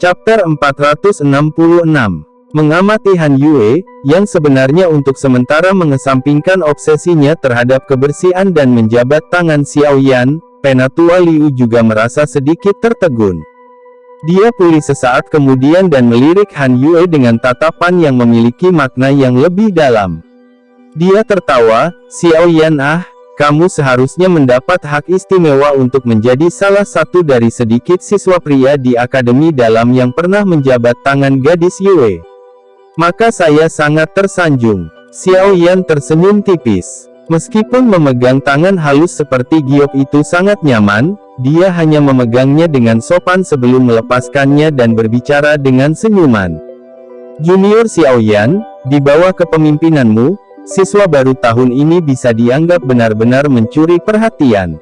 Chapter 466. Mengamati Han Yue, yang sebenarnya untuk sementara mengesampingkan obsesinya terhadap kebersihan dan menjabat tangan Xiao Yan, Penatua Liu juga merasa sedikit tertegun. Dia pulih sesaat kemudian dan melirik Han Yue dengan tatapan yang memiliki makna yang lebih dalam. Dia tertawa, "Xiao Yan, kamu seharusnya mendapat hak istimewa untuk menjadi salah satu dari sedikit siswa pria di Akademi Dalam yang pernah menjabat tangan gadis Yue. Maka saya sangat tersanjung." Xiao Yan tersenyum tipis. Meskipun memegang tangan halus seperti giok itu sangat nyaman, dia hanya memegangnya dengan sopan sebelum melepaskannya dan berbicara dengan senyuman. "Junior Xiao Yan, di bawah kepemimpinanmu, siswa baru tahun ini bisa dianggap benar-benar mencuri perhatian."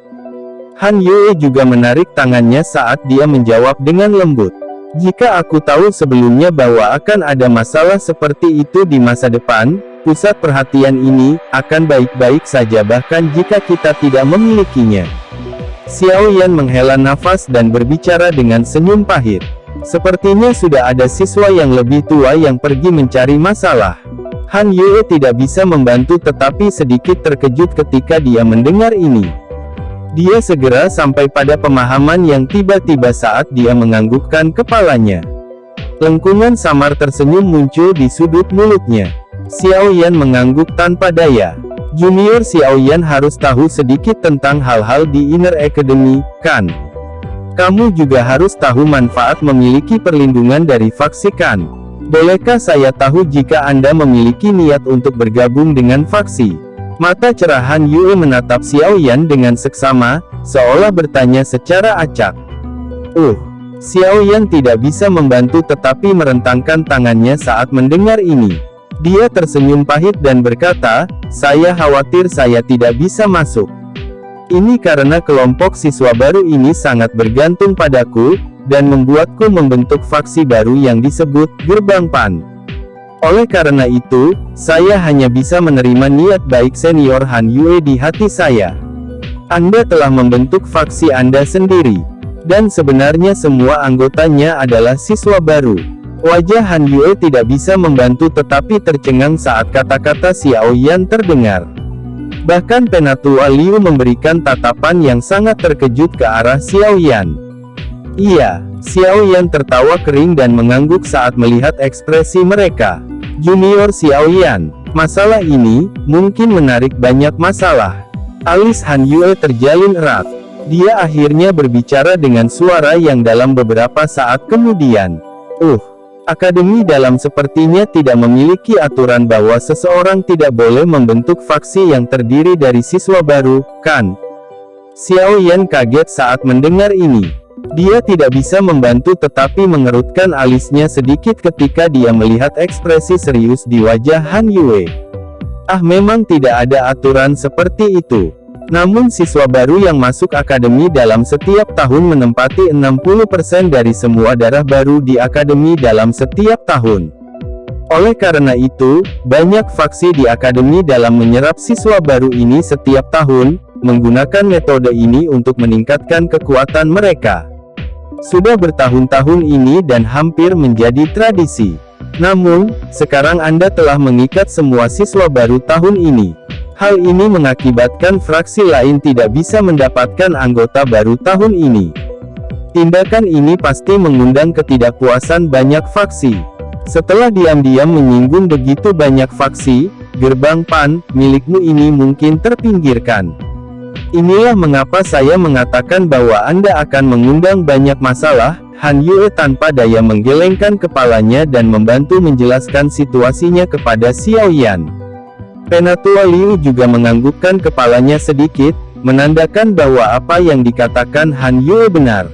Han Yue juga menarik tangannya saat dia menjawab dengan lembut. "Jika aku tahu sebelumnya bahwa akan ada masalah seperti itu di masa depan, pusat perhatian ini akan baik-baik saja bahkan jika kita tidak memilikinya." Xiao Yan menghela nafas dan berbicara dengan senyum pahit. "Sepertinya sudah ada siswa yang lebih tua yang pergi mencari masalah." Han Yue tidak bisa membantu tetapi sedikit terkejut ketika dia mendengar ini. Dia segera sampai pada pemahaman yang tiba-tiba saat dia menganggukkan kepalanya. Lengkungan samar tersenyum muncul di sudut mulutnya. Xiao Yan mengangguk tanpa daya. "Junior Xiao Yan harus tahu sedikit tentang hal-hal di Inner Academy, kan? Kamu juga harus tahu manfaat memiliki perlindungan dari faksi, kan? Bolehkah saya tahu jika Anda memiliki niat untuk bergabung dengan faksi?" Mata cerah Han Yue menatap Xiao Yan dengan seksama, seolah bertanya secara acak. Xiao Yan tidak bisa membantu tetapi merentangkan tangannya saat mendengar ini. Dia tersenyum pahit dan berkata, "Saya khawatir saya tidak bisa masuk. Ini karena kelompok siswa baru ini sangat bergantung padaku, dan membuatku membentuk faksi baru yang disebut Gerbang Pan. Oleh karena itu, saya hanya bisa menerima niat baik senior Han Yue di hati saya. Anda telah membentuk faksi Anda sendiri. Dan sebenarnya semua anggotanya adalah siswa baru." Wajah Han Yue tidak bisa membantu tetapi tercengang saat kata-kata Xiao Yan terdengar. Bahkan Penatua Liu memberikan tatapan yang sangat terkejut ke arah Xiao Yan. "Iya." Xiao Yan tertawa kering dan mengangguk saat melihat ekspresi mereka. "Junior Xiao Yan, masalah ini mungkin menarik banyak masalah." Alis Han Yue terjalin erat. Dia akhirnya berbicara dengan suara yang dalam beberapa saat kemudian. Akademi Dalam sepertinya tidak memiliki aturan bahwa seseorang tidak boleh membentuk faksi yang terdiri dari siswa baru, kan?" Xiao Yan kaget saat mendengar ini. Dia tidak bisa membantu tetapi mengerutkan alisnya sedikit ketika dia melihat ekspresi serius di wajah Han Yue. Memang tidak ada aturan seperti itu. Namun siswa baru yang masuk Akademi Dalam setiap tahun menempati 60% dari semua darah baru di Akademi Dalam setiap tahun. Oleh karena itu, banyak faksi di Akademi Dalam menyerap siswa baru ini setiap tahun, menggunakan metode ini untuk meningkatkan kekuatan mereka. Sudah bertahun-tahun ini dan hampir menjadi tradisi. Namun, sekarang Anda telah mengikat semua siswa baru tahun ini. Hal ini mengakibatkan fraksi lain tidak bisa mendapatkan anggota baru tahun ini. Tindakan ini pasti mengundang ketidakpuasan banyak faksi. Setelah diam-diam menyinggung begitu banyak faksi, Gerbang Pan milikmu ini mungkin terpinggirkan. Inilah mengapa saya mengatakan bahwa Anda akan mengundang banyak masalah. Han Yue tanpa daya menggelengkan kepalanya dan membantu menjelaskan situasinya kepada Xiao Yan. Penatua Liu juga menganggukkan kepalanya sedikit, menandakan bahwa apa yang dikatakan Han Yue benar.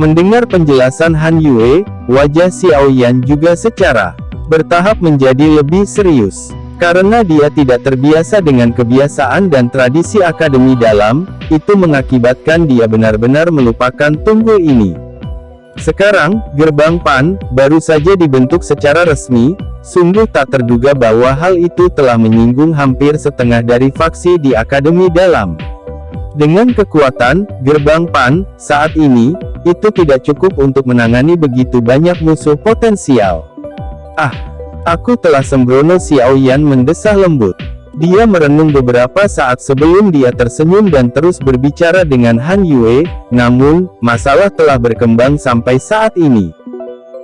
Mendengar penjelasan Han Yue, wajah Xiao Yan juga secara bertahap menjadi lebih serius. Karena dia tidak terbiasa dengan kebiasaan dan tradisi Akademi Dalam, itu mengakibatkan dia benar-benar melupakan tunggul ini. Sekarang, Gerbang Pan baru saja dibentuk secara resmi. Sungguh tak terduga bahwa hal itu telah menyinggung hampir setengah dari faksi di Akademi Dalam. Dengan kekuatan gerbang Pan saat ini, itu tidak cukup untuk menangani begitu banyak musuh potensial. Ah, aku telah sembrono, Xiaoyan mendesah lembut. Dia merenung beberapa saat sebelum dia tersenyum dan terus berbicara dengan Han Yue, namun, masalah telah berkembang sampai saat ini.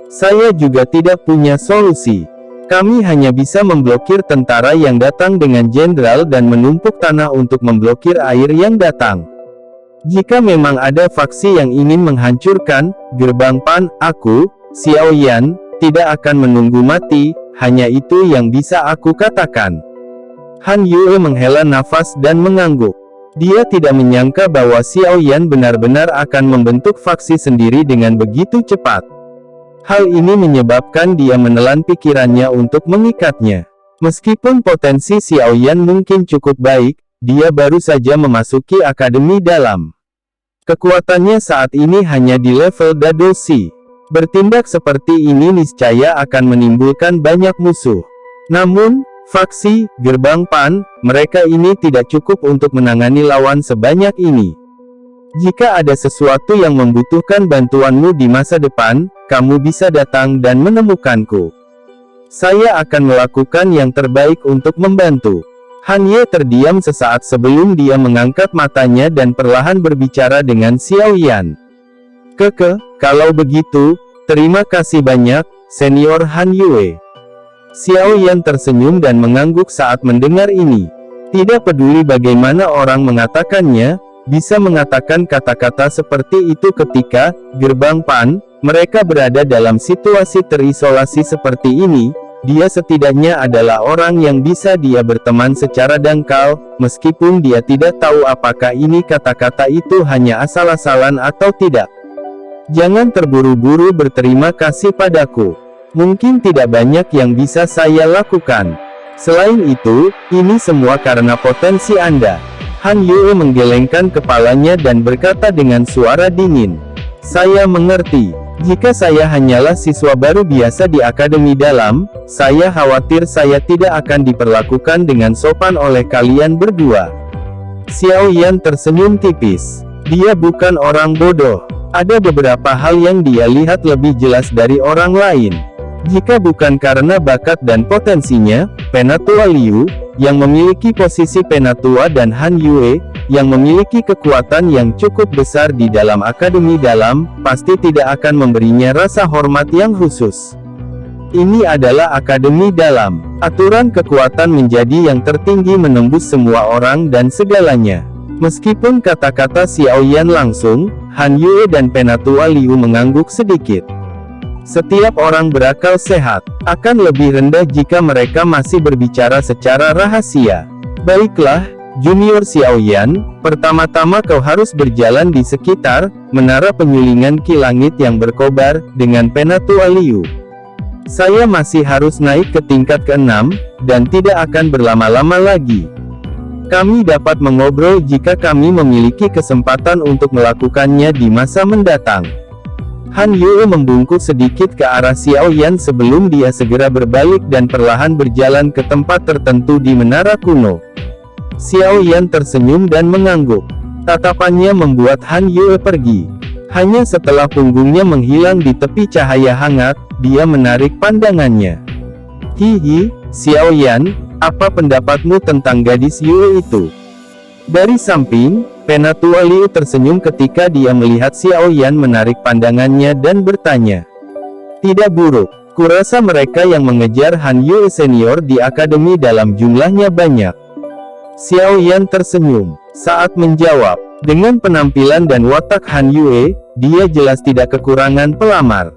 Saya juga tidak punya solusi. Kami hanya bisa memblokir tentara yang datang dengan jenderal dan menumpuk tanah untuk memblokir air yang datang. Jika memang ada faksi yang ingin menghancurkan gerbang Pan, aku, Xiaoyan, tidak akan menunggu mati, hanya itu yang bisa aku katakan. Han Yue menghela nafas dan mengangguk. Dia tidak menyangka bahwa Xiaoyan benar-benar akan membentuk faksi sendiri dengan begitu cepat. Hal ini menyebabkan dia menelan pikirannya untuk mengikatnya. Meskipun potensi Xiaoyan mungkin cukup baik, dia baru saja memasuki akademi dalam. Kekuatannya saat ini hanya di level Dadoshi. Bertindak seperti ini niscaya akan menimbulkan banyak musuh. Namun, faksi gerbang Pan, mereka ini tidak cukup untuk menangani lawan sebanyak ini. Jika ada sesuatu yang membutuhkan bantuanmu di masa depan, kamu bisa datang dan menemukanku. Saya akan melakukan yang terbaik untuk membantu. Han Ye terdiam sesaat sebelum dia mengangkat matanya dan perlahan berbicara dengan Xiaoyan. Kalau begitu, terima kasih banyak, Senior Han Yue. Xiaoyan tersenyum dan mengangguk saat mendengar ini. Tidak peduli bagaimana orang mengatakannya, bisa mengatakan kata-kata seperti itu ketika gerbang Pan, mereka berada dalam situasi terisolasi seperti ini. Dia setidaknya adalah orang yang bisa dia berteman secara dangkal, meskipun dia tidak tahu apakah ini kata-kata itu hanya asal-asalan atau tidak. Jangan terburu-buru berterima kasih padaku. Mungkin tidak banyak yang bisa saya lakukan. Selain itu, ini semua karena potensi Anda. Han Yue menggelengkan kepalanya dan berkata dengan suara dingin. Saya mengerti. Jika saya hanyalah siswa baru biasa di akademi dalam, saya khawatir saya tidak akan diperlakukan dengan sopan oleh kalian berdua. Xiaoyan tersenyum tipis. Dia bukan orang bodoh. Ada beberapa hal yang dia lihat lebih jelas dari orang lain. Jika bukan karena bakat dan potensinya, Penatua Liu, yang memiliki posisi Penatua dan Han Yue, yang memiliki kekuatan yang cukup besar di dalam akademi dalam, pasti tidak akan memberinya rasa hormat yang khusus. Ini adalah akademi dalam. Aturan kekuatan menjadi yang tertinggi menembus semua orang dan segalanya. Meskipun kata-kata Xiaoyan langsung, Han Yue dan Penatua Liu mengangguk sedikit. Setiap orang berakal sehat akan lebih rendah jika mereka masih berbicara secara rahasia. Baiklah, Junior Xiaoyan, pertama-tama kau harus berjalan di sekitar menara penyulingan Ki Langit yang berkobar dengan Penatua Liu. Saya masih harus naik ke tingkat ke-6, dan tidak akan berlama-lama lagi. Kami dapat mengobrol jika kami memiliki kesempatan untuk melakukannya di masa mendatang. Han Yue membungkuk sedikit ke arah Xiaoyan sebelum dia segera berbalik dan perlahan berjalan ke tempat tertentu di menara kuno. Xiaoyan tersenyum dan mengangguk. Tatapannya membuat Han Yue pergi. Hanya setelah punggungnya menghilang di tepi cahaya hangat, dia menarik pandangannya. Hihi, Xiaoyan, apa pendapatmu tentang gadis Yue itu? Dari samping, Penatua Liu tersenyum ketika dia melihat Xiaoyan menarik pandangannya dan bertanya. Tidak buruk. Kurasa mereka yang mengejar Han Yue senior di akademi dalam jumlahnya banyak. Xiaoyan tersenyum saat menjawab. Dengan penampilan dan watak Han Yue, dia jelas tidak kekurangan pelamar.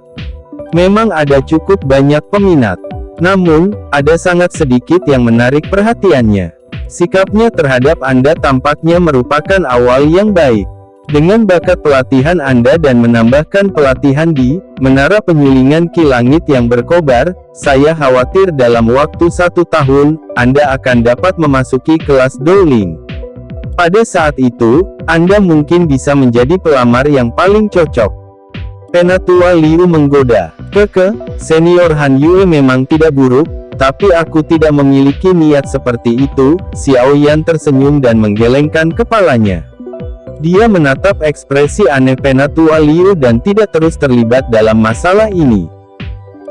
Memang ada cukup banyak peminat. Namun, ada sangat sedikit yang menarik perhatiannya. Sikapnya terhadap Anda tampaknya merupakan awal yang baik. Dengan bakat pelatihan Anda dan menambahkan pelatihan di menara penyulingan Ki Langit yang berkobar, saya khawatir dalam waktu 1 tahun, Anda akan dapat memasuki kelas Dowling. Pada saat itu, Anda mungkin bisa menjadi pelamar yang paling cocok. Penatua Liu menggoda. Senior Han Yue memang tidak buruk, tapi aku tidak memiliki niat seperti itu. Xiaoyan tersenyum dan menggelengkan kepalanya. Dia menatap ekspresi aneh Penatua Liu dan tidak terus terlibat dalam masalah ini.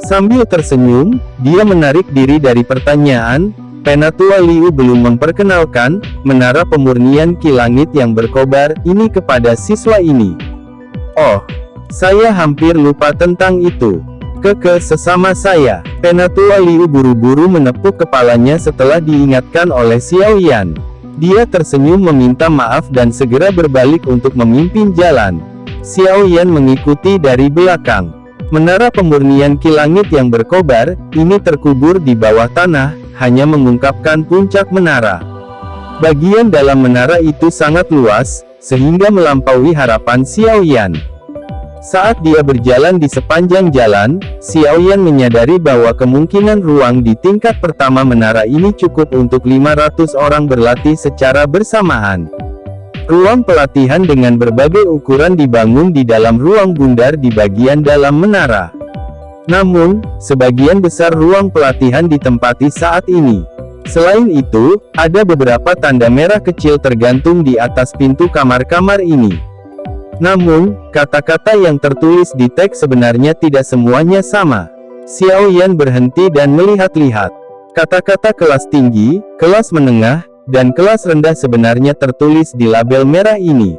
Sambil tersenyum, dia menarik diri dari pertanyaan. Penatua Liu belum memperkenalkan menara pemurnian Ki Langit yang berkobar ini kepada siswa ini. Oh, saya hampir lupa tentang itu. Sesama saya. Penatua Liu buru-buru menepuk kepalanya setelah diingatkan oleh Xiao Yan. Dia tersenyum meminta maaf dan segera berbalik untuk memimpin jalan. Xiao Yan mengikuti dari belakang. Menara pemurnian Ki Langit yang berkobar ini terkubur di bawah tanah, hanya mengungkapkan puncak menara. Bagian dalam menara itu sangat luas, sehingga melampaui harapan Xiao Yan. Saat dia berjalan di sepanjang jalan, Xiao Yan menyadari bahwa kemungkinan ruang di tingkat pertama menara ini cukup untuk 500 orang berlatih secara bersamaan. Ruang pelatihan dengan berbagai ukuran dibangun di dalam ruang bundar di bagian dalam menara. Namun, sebagian besar ruang pelatihan ditempati saat ini. Selain itu, ada beberapa tanda merah kecil tergantung di atas pintu kamar-kamar ini. Namun, kata-kata yang tertulis di teks sebenarnya tidak semuanya sama. Xiao Yan berhenti dan melihat-lihat. Kata-kata kelas tinggi, kelas menengah, dan kelas rendah sebenarnya tertulis di label merah ini.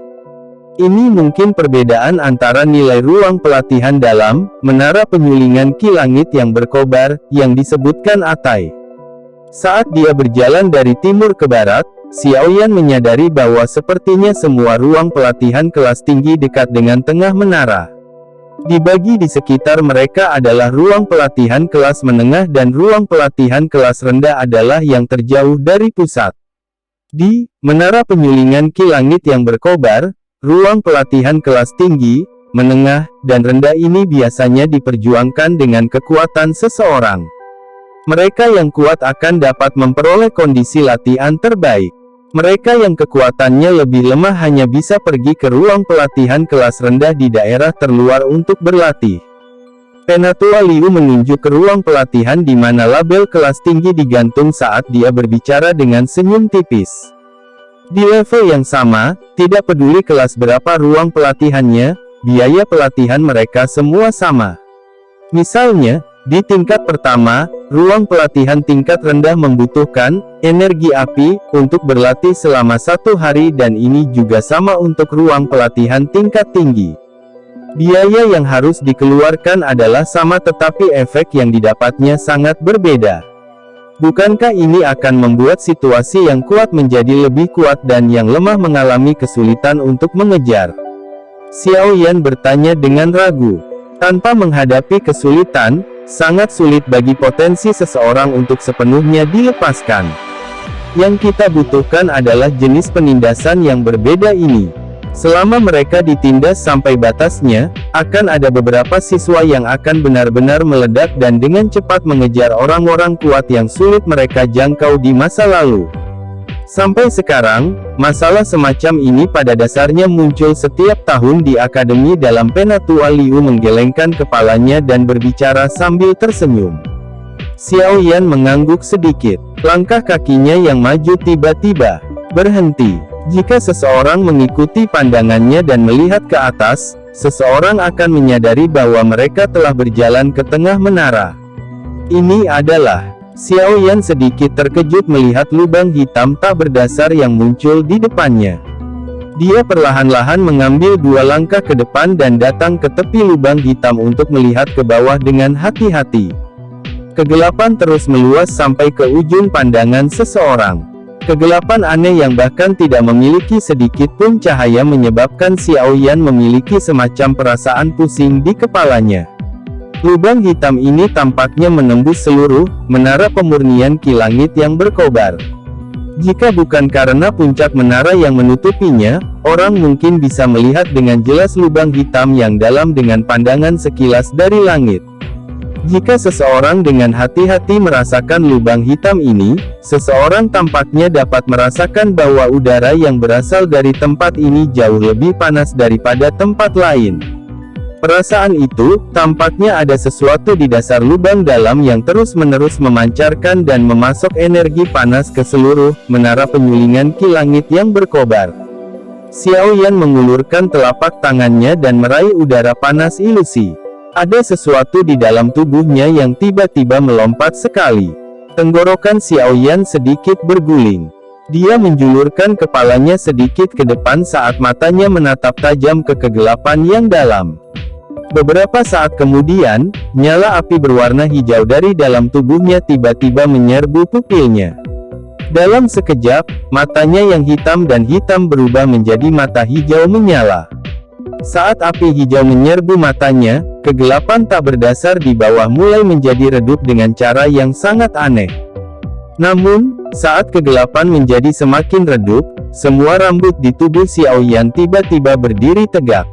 Ini mungkin perbedaan antara nilai ruang pelatihan dalam menara penyulingan Ki Langit yang berkobar, yang disebutkan Atai. Saat dia berjalan dari timur ke barat, Xiao Yan menyadari bahwa sepertinya semua ruang pelatihan kelas tinggi dekat dengan tengah menara. Dibagi di sekitar mereka adalah ruang pelatihan kelas menengah dan ruang pelatihan kelas rendah adalah yang terjauh dari pusat. Di menara penyulingan Ki Langit yang berkobar, ruang pelatihan kelas tinggi, menengah, dan rendah ini biasanya diperjuangkan dengan kekuatan seseorang. Mereka yang kuat akan dapat memperoleh kondisi latihan terbaik. Mereka yang kekuatannya lebih lemah hanya bisa pergi ke ruang pelatihan kelas rendah di daerah terluar untuk berlatih. Penatua Liu menunjuk ke ruang pelatihan di mana label kelas tinggi digantung saat dia berbicara dengan senyum tipis. Di level yang sama, tidak peduli kelas berapa ruang pelatihannya, biaya pelatihan mereka semua sama. Misalnya, di tingkat pertama, ruang pelatihan tingkat rendah membutuhkan energi api untuk berlatih selama 1 hari dan ini juga sama untuk ruang pelatihan tingkat tinggi. Biaya yang harus dikeluarkan adalah sama tetapi efek yang didapatnya sangat berbeda. Bukankah ini akan membuat situasi yang kuat menjadi lebih kuat dan yang lemah mengalami kesulitan untuk mengejar? Xiao Yan bertanya dengan ragu. Tanpa menghadapi kesulitan, sangat sulit bagi potensi seseorang untuk sepenuhnya dilepaskan. Yang kita butuhkan adalah jenis penindasan yang berbeda ini. Selama mereka ditindas sampai batasnya, akan ada beberapa siswa yang akan benar-benar meledak dan dengan cepat mengejar orang-orang kuat yang sulit mereka jangkau di masa lalu. Sampai sekarang, masalah semacam ini pada dasarnya muncul setiap tahun di akademi dalam. Penatua Liu menggelengkan kepalanya dan berbicara sambil tersenyum. Xiao Yan mengangguk sedikit. Langkah kakinya yang maju tiba-tiba berhenti. Jika seseorang mengikuti pandangannya dan melihat ke atas, seseorang akan menyadari bahwa mereka telah berjalan ke tengah menara. Ini adalah... Xiao Yan sedikit terkejut melihat lubang hitam tak berdasar yang muncul di depannya. Dia perlahan-lahan mengambil 2 langkah ke depan dan datang ke tepi lubang hitam untuk melihat ke bawah dengan hati-hati. Kegelapan terus meluas sampai ke ujung pandangan seseorang. Kegelapan aneh yang bahkan tidak memiliki sedikit pun cahaya menyebabkan Xiao Yan memiliki semacam perasaan pusing di kepalanya. Lubang hitam ini tampaknya menembus seluruh menara pemurnian Ki Langit yang berkobar. Jika bukan karena puncak menara yang menutupinya, orang mungkin bisa melihat dengan jelas lubang hitam yang dalam dengan pandangan sekilas dari langit. Jika seseorang dengan hati-hati merasakan lubang hitam ini, seseorang tampaknya dapat merasakan bahwa udara yang berasal dari tempat ini jauh lebih panas daripada tempat lain. Perasaan itu, tampaknya ada sesuatu di dasar lubang dalam yang terus-menerus memancarkan dan memasok energi panas ke seluruh menara penyulingan Ki Langit yang berkobar. Xiao Yan mengulurkan telapak tangannya dan meraih udara panas ilusi. Ada sesuatu di dalam tubuhnya yang tiba-tiba melompat sekali. Tenggorokan Xiao Yan sedikit berguling. Dia menjulurkan kepalanya sedikit ke depan saat matanya menatap tajam ke kegelapan yang dalam. Beberapa saat kemudian, nyala api berwarna hijau dari dalam tubuhnya tiba-tiba menyerbu pupilnya. Dalam sekejap, matanya yang hitam dan hitam berubah menjadi mata hijau menyala. Saat api hijau menyerbu matanya, kegelapan tak berdasar di bawah mulai menjadi redup dengan cara yang sangat aneh. Namun, saat kegelapan menjadi semakin redup, semua rambut di tubuh Xiao Yan tiba-tiba berdiri tegak.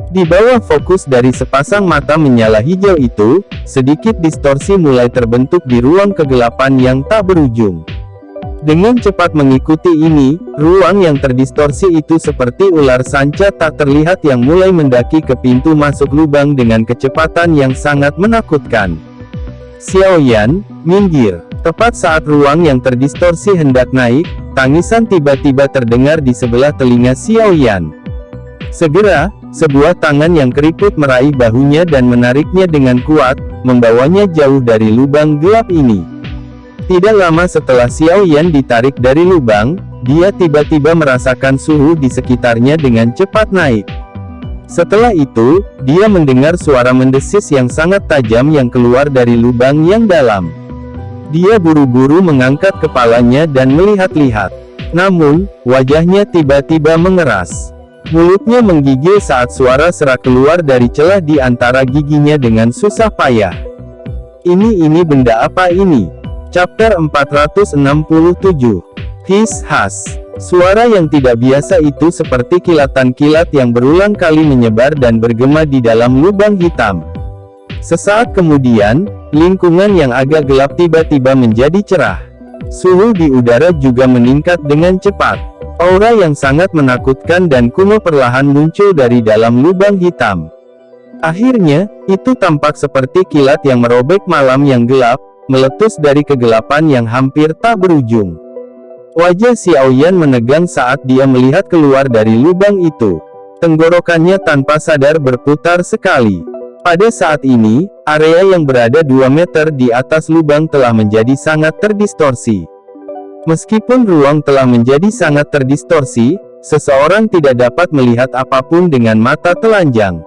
Di bawah fokus dari sepasang mata menyala hijau itu, sedikit distorsi mulai terbentuk di ruang kegelapan yang tak berujung. Dengan cepat mengikuti ini, ruang yang terdistorsi itu seperti ular sanca tak terlihat yang mulai mendaki ke pintu masuk lubang dengan kecepatan yang sangat menakutkan. Xiao Yan, minggir. Tepat saat ruang yang terdistorsi hendak naik, tangisan tiba-tiba terdengar di sebelah telinga Xiao Yan. Segera, sebuah tangan yang keriput meraih bahunya dan menariknya dengan kuat, membawanya jauh dari lubang gelap ini. Tidak lama setelah Xiao Yan ditarik dari lubang, dia tiba-tiba merasakan suhu di sekitarnya dengan cepat naik. Setelah itu, dia mendengar suara mendesis yang sangat tajam yang keluar dari lubang yang dalam. Dia buru-buru mengangkat kepalanya dan melihat-lihat. Namun, wajahnya tiba-tiba mengeras. Mulutnya menggigil saat suara serak keluar dari celah di antara giginya dengan susah payah. Ini benda apa ini? Chapter 467. His-has. Suara yang tidak biasa itu seperti kilatan kilat yang berulang kali menyebar dan bergema di dalam lubang hitam. Sesaat kemudian, lingkungan yang agak gelap tiba-tiba menjadi cerah. Suhu di udara juga meningkat dengan cepat. Aura yang sangat menakutkan dan kuno perlahan muncul dari dalam lubang hitam. Akhirnya, itu tampak seperti kilat yang merobek malam yang gelap, meletus dari kegelapan yang hampir tak berujung. Wajah Xiao Yan menegang saat dia melihat keluar dari lubang itu. Tenggorokannya tanpa sadar berputar sekali. Pada saat ini, area yang berada 2 meter di atas lubang telah menjadi sangat terdistorsi. Meskipun ruang telah menjadi sangat terdistorsi, seseorang tidak dapat melihat apapun dengan mata telanjang.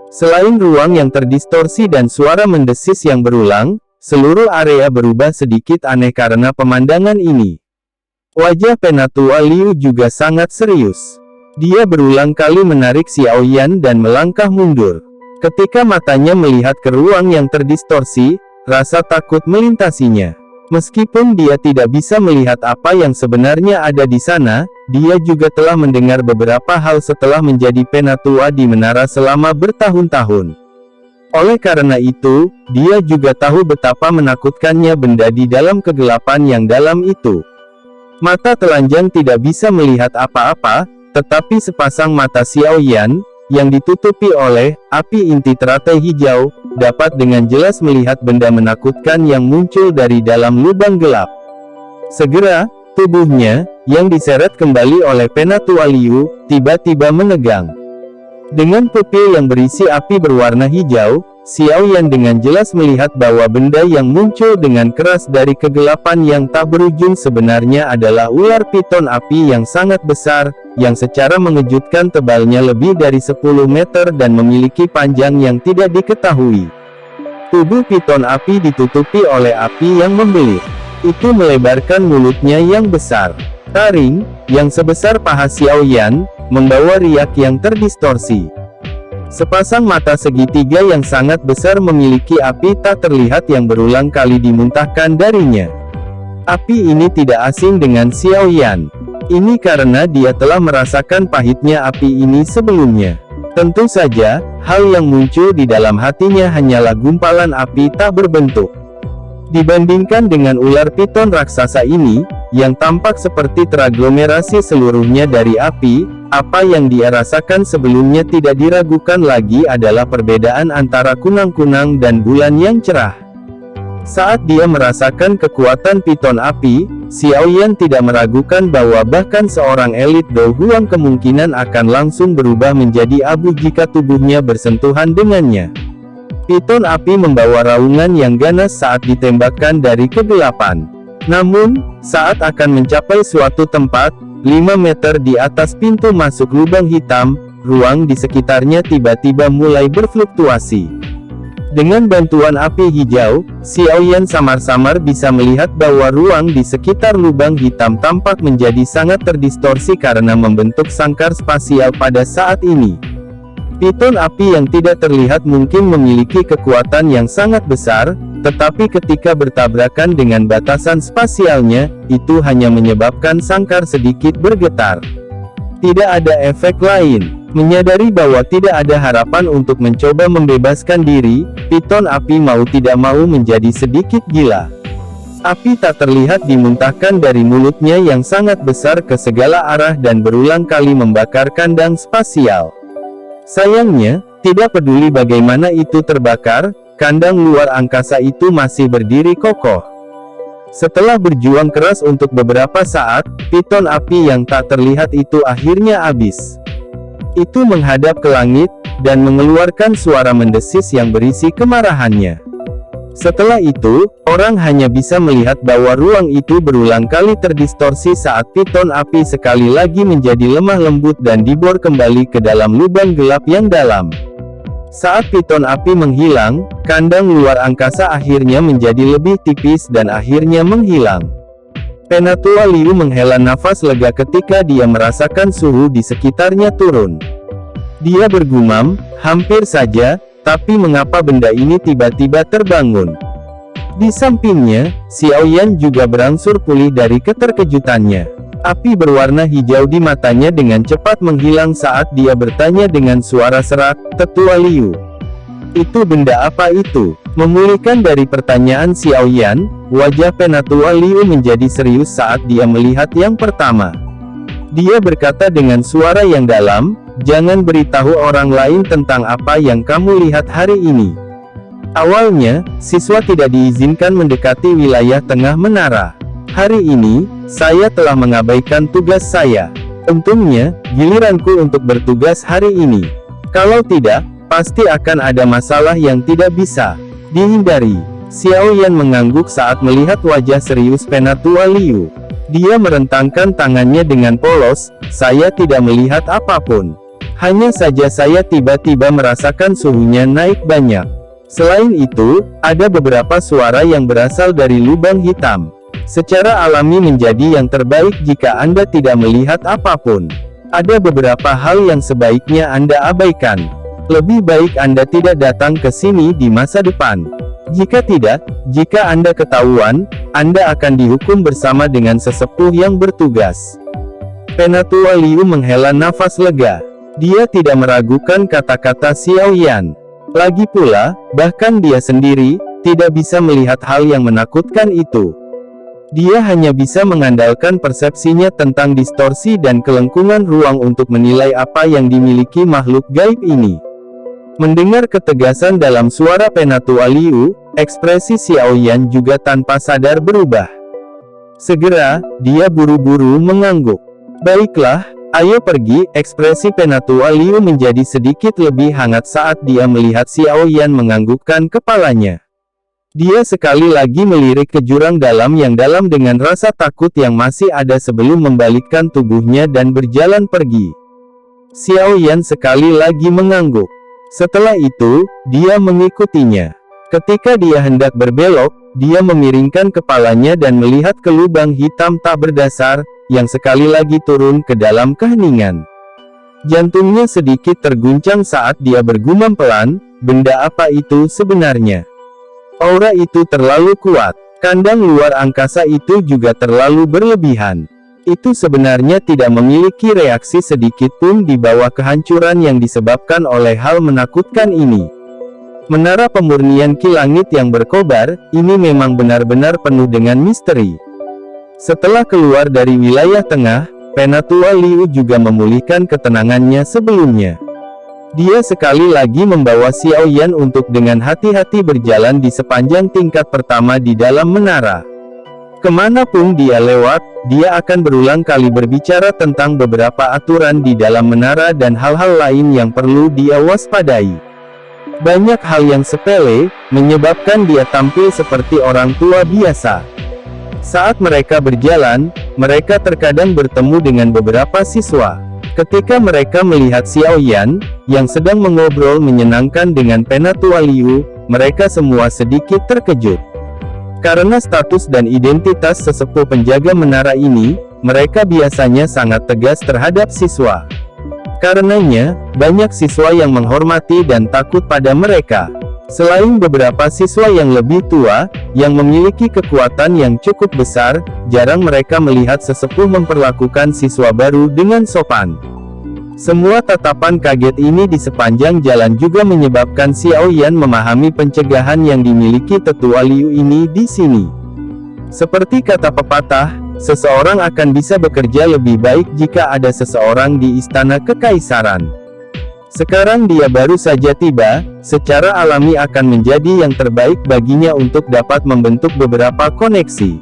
Selain ruang yang terdistorsi dan suara mendesis yang berulang, seluruh area berubah sedikit aneh karena pemandangan ini. Wajah Penatua Liu juga sangat serius. Dia berulang kali menarik Xiao Yan dan melangkah mundur. Ketika matanya melihat ke ruang yang terdistorsi, rasa takut melintasinya. Meskipun dia tidak bisa melihat apa yang sebenarnya ada di sana, dia juga telah mendengar beberapa hal setelah menjadi Penatua di menara selama bertahun-tahun. Oleh karena itu, dia juga tahu betapa menakutkannya benda di dalam kegelapan yang dalam itu. Mata telanjang tidak bisa melihat apa-apa, tetapi sepasang mata Xiao Yan, yang ditutupi oleh api inti teratai hijau, dapat dengan jelas melihat benda menakutkan yang muncul dari dalam lubang gelap. Segera, tubuhnya, yang diseret kembali oleh Penatua Liu, tiba-tiba menegang. Dengan pupil yang berisi api berwarna hijau, Xiao Yan dengan jelas melihat bahwa benda yang muncul dengan keras dari kegelapan yang tak berujung sebenarnya adalah ular piton api yang sangat besar, yang secara mengejutkan tebalnya lebih dari 10 meter dan memiliki panjang yang tidak diketahui. Tubuh piton api ditutupi oleh api yang membelit. Itu melebarkan mulutnya yang besar. Taring, yang sebesar paha Xiao Yan, membawa riak yang terdistorsi. Sepasang mata segitiga yang sangat besar memiliki api tak terlihat yang berulang kali dimuntahkan darinya. Api ini tidak asing dengan Xiao Yan. Ini karena dia telah merasakan pahitnya api ini sebelumnya. Tentu saja, hal yang muncul di dalam hatinya hanyalah gumpalan api tak berbentuk. Dibandingkan dengan ular piton raksasa ini, yang tampak seperti teraglomerasi seluruhnya dari api, apa yang dia rasakan sebelumnya tidak diragukan lagi adalah perbedaan antara kunang-kunang dan bulan yang cerah. Saat dia merasakan kekuatan piton api, Xiaoyan tidak meragukan bahwa bahkan seorang elit Do Huang kemungkinan akan langsung berubah menjadi abu jika tubuhnya bersentuhan dengannya. Piton api membawa raungan yang ganas saat ditembakkan dari kegelapan. Namun, saat akan mencapai suatu tempat, 5 meter di atas pintu masuk lubang hitam, ruang di sekitarnya tiba-tiba mulai berfluktuasi. Dengan bantuan api hijau, Xiaoyan samar-samar bisa melihat bahwa ruang di sekitar lubang hitam tampak menjadi sangat terdistorsi karena membentuk sangkar spasial pada saat ini. Piton api yang tidak terlihat mungkin memiliki kekuatan yang sangat besar, tetapi ketika bertabrakan dengan batasan spasialnya, itu hanya menyebabkan sangkar sedikit bergetar. Tidak ada efek lain. Menyadari bahwa tidak ada harapan untuk mencoba membebaskan diri, piton api mau tidak mau menjadi sedikit gila. Api tak terlihat dimuntahkan dari mulutnya yang sangat besar ke segala arah dan berulang kali membakar kandang spasial. Sayangnya, tidak peduli bagaimana itu terbakar, kandang luar angkasa itu masih berdiri kokoh. Setelah berjuang keras untuk beberapa saat, piton api yang tak terlihat itu akhirnya habis. Itu menghadap ke langit, dan mengeluarkan suara mendesis yang berisi kemarahannya. Setelah itu, orang hanya bisa melihat bahwa ruang itu berulang kali terdistorsi saat piton api sekali lagi menjadi lemah lembut dan dibor kembali ke dalam lubang gelap yang dalam. Saat piton api menghilang, kandang luar angkasa akhirnya menjadi lebih tipis dan akhirnya menghilang. Penatua Liu menghela nafas lega ketika dia merasakan suhu di sekitarnya turun. Dia bergumam, hampir saja, tapi mengapa benda ini tiba-tiba terbangun? Di sampingnya, Xiaoyan juga berangsur pulih dari keterkejutannya. Api berwarna hijau di matanya dengan cepat menghilang saat dia bertanya dengan suara serak, "Tetua Liu, itu benda apa itu?" Memulihkan dari pertanyaan Xiaoyan, wajah Penatua Liu menjadi serius saat dia melihat yang pertama. Dia berkata dengan suara yang dalam, "Jangan beritahu orang lain tentang apa yang kamu lihat hari ini." Awalnya, siswa tidak diizinkan mendekati wilayah tengah menara. Hari ini, saya telah mengabaikan tugas saya. Untungnya, giliranku untuk bertugas hari ini. Kalau tidak, pasti akan ada masalah yang tidak bisa dihindari. Xiaoyan mengangguk saat melihat wajah serius Penatua Liu. Dia merentangkan tangannya dengan polos, "Saya tidak melihat apapun. Hanya saja saya tiba-tiba merasakan suhunya naik banyak. Selain itu, ada beberapa suara yang berasal dari lubang hitam. Secara alami menjadi yang terbaik jika Anda tidak melihat apapun. Ada beberapa hal yang sebaiknya Anda abaikan. Lebih baik Anda tidak datang ke sini di masa depan. Jika tidak, jika Anda ketahuan, Anda akan dihukum bersama dengan sesepuh yang bertugas." Penatua Liu menghela nafas lega. Dia tidak meragukan kata-kata Xiaoyan. Lagi pula, bahkan dia sendiri tidak bisa melihat hal yang menakutkan itu. Dia hanya bisa mengandalkan persepsinya tentang distorsi dan kelengkungan ruang untuk menilai apa yang dimiliki makhluk gaib ini. Mendengar ketegasan dalam suara Penatua Liu, ekspresi Xiaoyan juga tanpa sadar berubah. Segera, dia buru-buru mengangguk. "Baiklah, ayo pergi." Ekspresi Penatua Liu menjadi sedikit lebih hangat saat dia melihat Xiaoyan menganggukkan kepalanya. Dia sekali lagi melirik ke jurang dalam yang dalam dengan rasa takut yang masih ada sebelum membalikkan tubuhnya dan berjalan pergi. Xiaoyan sekali lagi mengangguk. Setelah itu, dia mengikutinya. Ketika dia hendak berbelok, dia memiringkan kepalanya dan melihat ke lubang hitam tak berdasar, yang sekali lagi turun ke dalam keheningan. Jantungnya sedikit terguncang saat dia bergumam pelan, "Benda apa itu sebenarnya? Aura itu terlalu kuat. Kandang luar angkasa itu juga terlalu berlebihan. Itu sebenarnya tidak memiliki reaksi sedikit pun di bawah kehancuran yang disebabkan oleh hal menakutkan ini." Menara pemurnian Ki Langit yang berkobar, ini memang benar-benar penuh dengan misteri. Setelah keluar dari wilayah tengah, Penatua Liu juga memulihkan ketenangannya sebelumnya. Dia sekali lagi membawa Xiao Yan untuk dengan hati-hati berjalan di sepanjang tingkat pertama di dalam menara. Kemanapun dia lewat, dia akan berulang kali berbicara tentang beberapa aturan di dalam menara dan hal-hal lain yang perlu dia waspadai. Banyak hal yang sepele, menyebabkan dia tampil seperti orang tua biasa. Saat mereka berjalan, mereka terkadang bertemu dengan beberapa siswa. Ketika mereka melihat Xiao Yan, yang sedang mengobrol menyenangkan dengan Penatua Liu, mereka semua sedikit terkejut. Karena status dan identitas sesepuh penjaga menara ini, mereka biasanya sangat tegas terhadap siswa. Karenanya, banyak siswa yang menghormati dan takut pada mereka. Selain beberapa siswa yang lebih tua, yang memiliki kekuatan yang cukup besar, jarang mereka melihat sesepuh memperlakukan siswa baru dengan sopan. Semua tatapan kaget ini di sepanjang jalan juga menyebabkan Xiao Yan memahami pencegahan yang dimiliki tetua Liu ini di sini. Seperti kata pepatah, seseorang akan bisa bekerja lebih baik jika ada seseorang di istana kekaisaran. Sekarang dia baru saja tiba, secara alami akan menjadi yang terbaik baginya untuk dapat membentuk beberapa koneksi.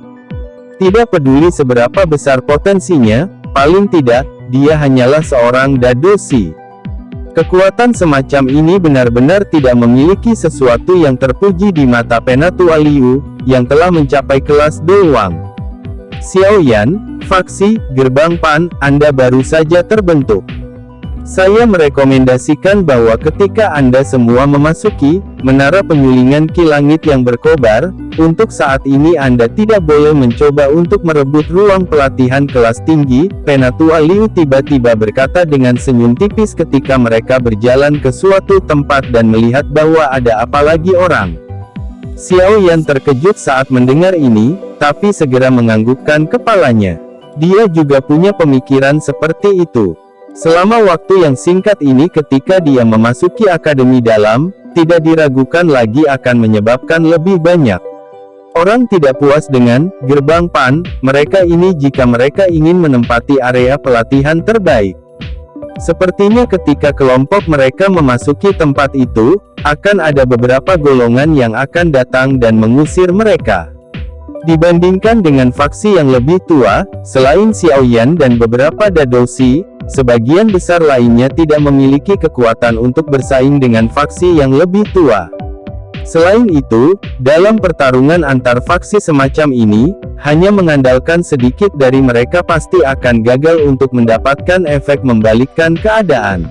Tidak peduli seberapa besar potensinya, paling tidak, dia hanyalah seorang dadoshi. Kekuatan semacam ini benar-benar tidak memiliki sesuatu yang terpuji di mata Penatua Liu, yang telah mencapai kelas Douwang. Xiao Yan, faksi Gerbang Pan, Anda baru saja terbentuk. Saya merekomendasikan bahwa ketika Anda semua memasuki menara penyulingan Ki Langit yang berkobar, untuk saat ini Anda tidak boleh mencoba untuk merebut ruang pelatihan kelas tinggi. Penatua Liu tiba-tiba berkata dengan senyum tipis ketika mereka berjalan ke suatu tempat dan melihat bahwa ada apalagi orang. Xiao Yan terkejut saat mendengar ini, tapi segera menganggukkan kepalanya. Dia juga punya pemikiran seperti itu. Selama waktu yang singkat ini ketika dia memasuki akademi dalam, tidak diragukan lagi akan menyebabkan lebih banyak orang tidak puas dengan Gerbang Pan, mereka ini jika mereka ingin menempati area pelatihan terbaik. Sepertinya ketika kelompok mereka memasuki tempat itu, akan ada beberapa golongan yang akan datang dan mengusir mereka. Dibandingkan dengan faksi yang lebih tua, selain Xiao Yan dan beberapa dadoshi, sebagian besar lainnya tidak memiliki kekuatan untuk bersaing dengan faksi yang lebih tua. Selain itu, dalam pertarungan antar faksi semacam ini, hanya mengandalkan sedikit dari mereka pasti akan gagal untuk mendapatkan efek membalikkan keadaan.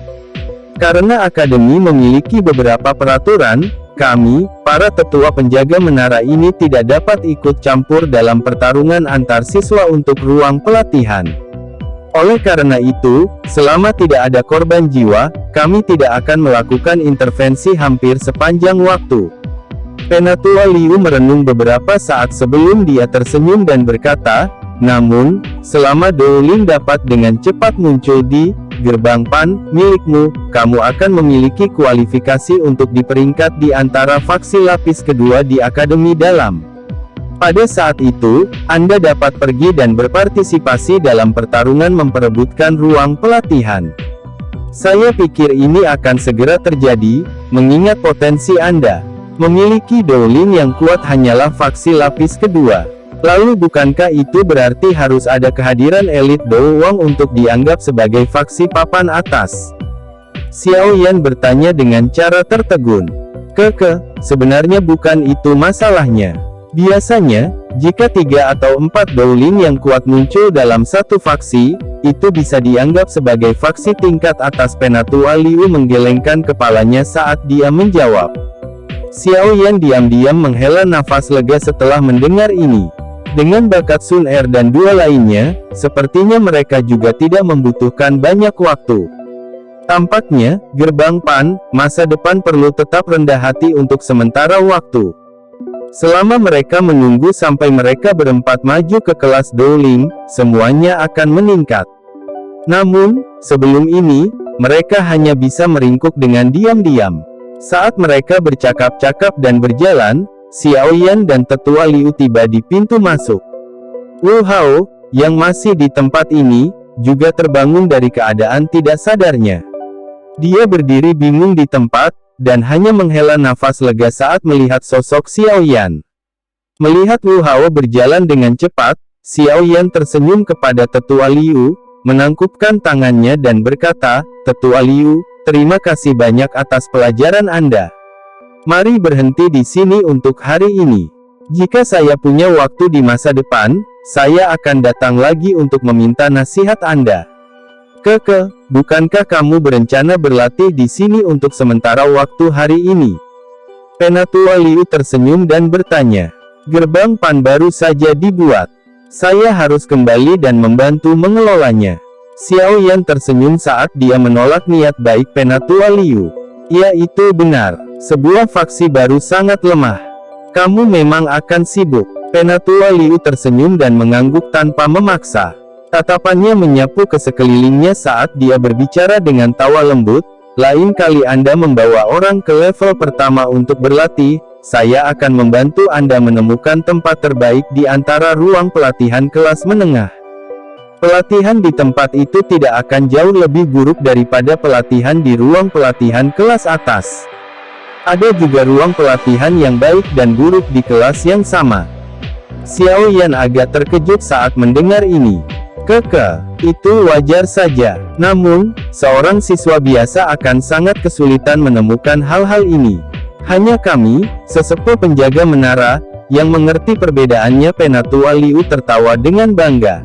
Karena akademi memiliki beberapa peraturan, kami, para tetua penjaga menara ini tidak dapat ikut campur dalam pertarungan antar siswa untuk ruang pelatihan. Oleh karena itu, selama tidak ada korban jiwa, kami tidak akan melakukan intervensi hampir sepanjang waktu. Penatua Liu merenung beberapa saat sebelum dia tersenyum dan berkata, namun, selama Douling dapat dengan cepat muncul di Gerbang Pan milikmu, kamu akan memiliki kualifikasi untuk diperingkat di antara faksi lapis kedua di Akademi Dalam. Pada saat itu, Anda dapat pergi dan berpartisipasi dalam pertarungan memperebutkan ruang pelatihan. Saya pikir ini akan segera terjadi, mengingat potensi Anda. Memiliki Douling yang kuat hanyalah faksi lapis kedua. Lalu bukankah itu berarti harus ada kehadiran elit Douwang untuk dianggap sebagai faksi papan atas? Xiao Yan bertanya dengan cara tertegun. Sebenarnya bukan itu masalahnya. Biasanya, jika 3 atau 4 Douling yang kuat muncul dalam satu faksi, itu bisa dianggap sebagai faksi tingkat atas. Penatua Liu menggelengkan kepalanya saat dia menjawab. Xiao Yan diam-diam menghela nafas lega setelah mendengar ini. Dengan bakat Sun Er dan dua lainnya, sepertinya mereka juga tidak membutuhkan banyak waktu. Tampaknya, Gerbang Pan, masa depan perlu tetap rendah hati untuk sementara waktu. Selama mereka menunggu sampai mereka berempat maju ke kelas Douling, semuanya akan meningkat. Namun, sebelum ini, mereka hanya bisa meringkuk dengan diam-diam. Saat mereka bercakap-cakap dan berjalan, Xiao Yan dan tetua Liu tiba di pintu masuk. Wu Hao, yang masih di tempat ini, juga terbangun dari keadaan tidak sadarnya. Dia berdiri bingung di tempat, dan hanya menghela nafas lega saat melihat sosok Xiao Yan. Melihat Wu Hao berjalan dengan cepat, Xiao Yan tersenyum kepada Tetua Liu, menangkupkan tangannya dan berkata, "Tetua Liu, terima kasih banyak atas pelajaran Anda. Mari berhenti di sini untuk hari ini. Jika saya punya waktu di masa depan, saya akan datang lagi untuk meminta nasihat Anda." "Keke, bukankah kamu berencana berlatih di sini untuk sementara waktu hari ini?" Penatua Liu tersenyum dan bertanya. "Gerbang Pan baru saja dibuat. Saya harus kembali dan membantu mengelolanya." Xiao Yan tersenyum saat dia menolak niat baik Penatua Liu. "Ya, itu benar. Sebuah faksi baru sangat lemah. Kamu memang akan sibuk." Penatua Liu tersenyum dan mengangguk tanpa memaksa. Tatapannya menyapu ke sekelilingnya saat dia berbicara dengan tawa lembut, "Lain kali Anda membawa orang ke level pertama untuk berlatih, saya akan membantu Anda menemukan tempat terbaik di antara ruang pelatihan kelas menengah. Pelatihan di tempat itu tidak akan jauh lebih buruk daripada pelatihan di ruang pelatihan kelas atas. Ada juga ruang pelatihan yang baik dan buruk di kelas yang sama." Xiao Yan agak terkejut saat mendengar ini. "Keke, itu wajar saja. Namun, seorang siswa biasa akan sangat kesulitan menemukan hal-hal ini. Hanya kami, sesepuh penjaga menara, yang mengerti perbedaannya." Penatua Liu tertawa dengan bangga.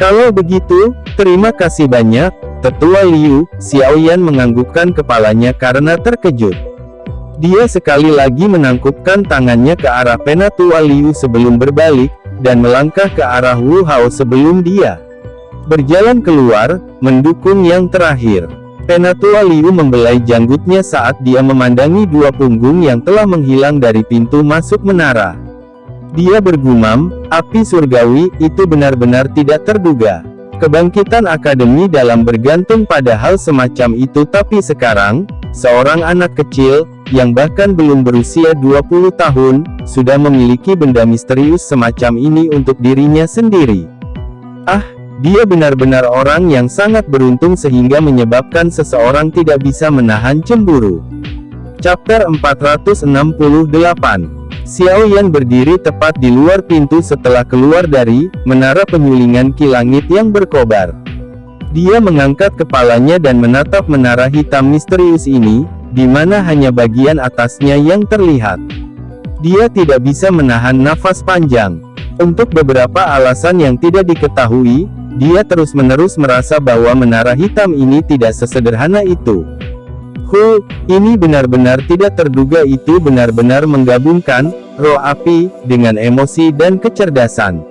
"Kalau begitu, terima kasih banyak, Tetua Liu." Xiao Yan menganggukkan kepalanya karena terkejut. Dia sekali lagi menangkupkan tangannya ke arah Penatua Liu sebelum berbalik, dan melangkah ke arah Wu Hao sebelum dia berjalan keluar, mendukung yang terakhir. Penatua Liu membelai janggutnya saat dia memandangi dua punggung yang telah menghilang dari pintu masuk menara. Dia bergumam, "Api surgawi, itu benar-benar tidak terduga. Kebangkitan akademi dalam bergantung pada hal semacam itu, tapi sekarang, seorang anak kecil, yang bahkan belum berusia 20 tahun, sudah memiliki benda misterius semacam ini untuk dirinya sendiri. Ah, dia benar-benar orang yang sangat beruntung sehingga menyebabkan seseorang tidak bisa menahan cemburu." Chapter 468. Xiao Yan berdiri tepat di luar pintu setelah keluar dari menara penyulingan ki langit yang berkobar. Dia mengangkat kepalanya dan menatap menara hitam misterius ini, di mana hanya bagian atasnya yang terlihat. Dia tidak bisa menahan nafas panjang. Untuk beberapa alasan yang tidak diketahui, dia terus-menerus merasa bahwa menara hitam ini tidak sesederhana itu. Ini benar-benar tidak terduga." Itu benar-benar menggabungkan roh api dengan emosi dan kecerdasan.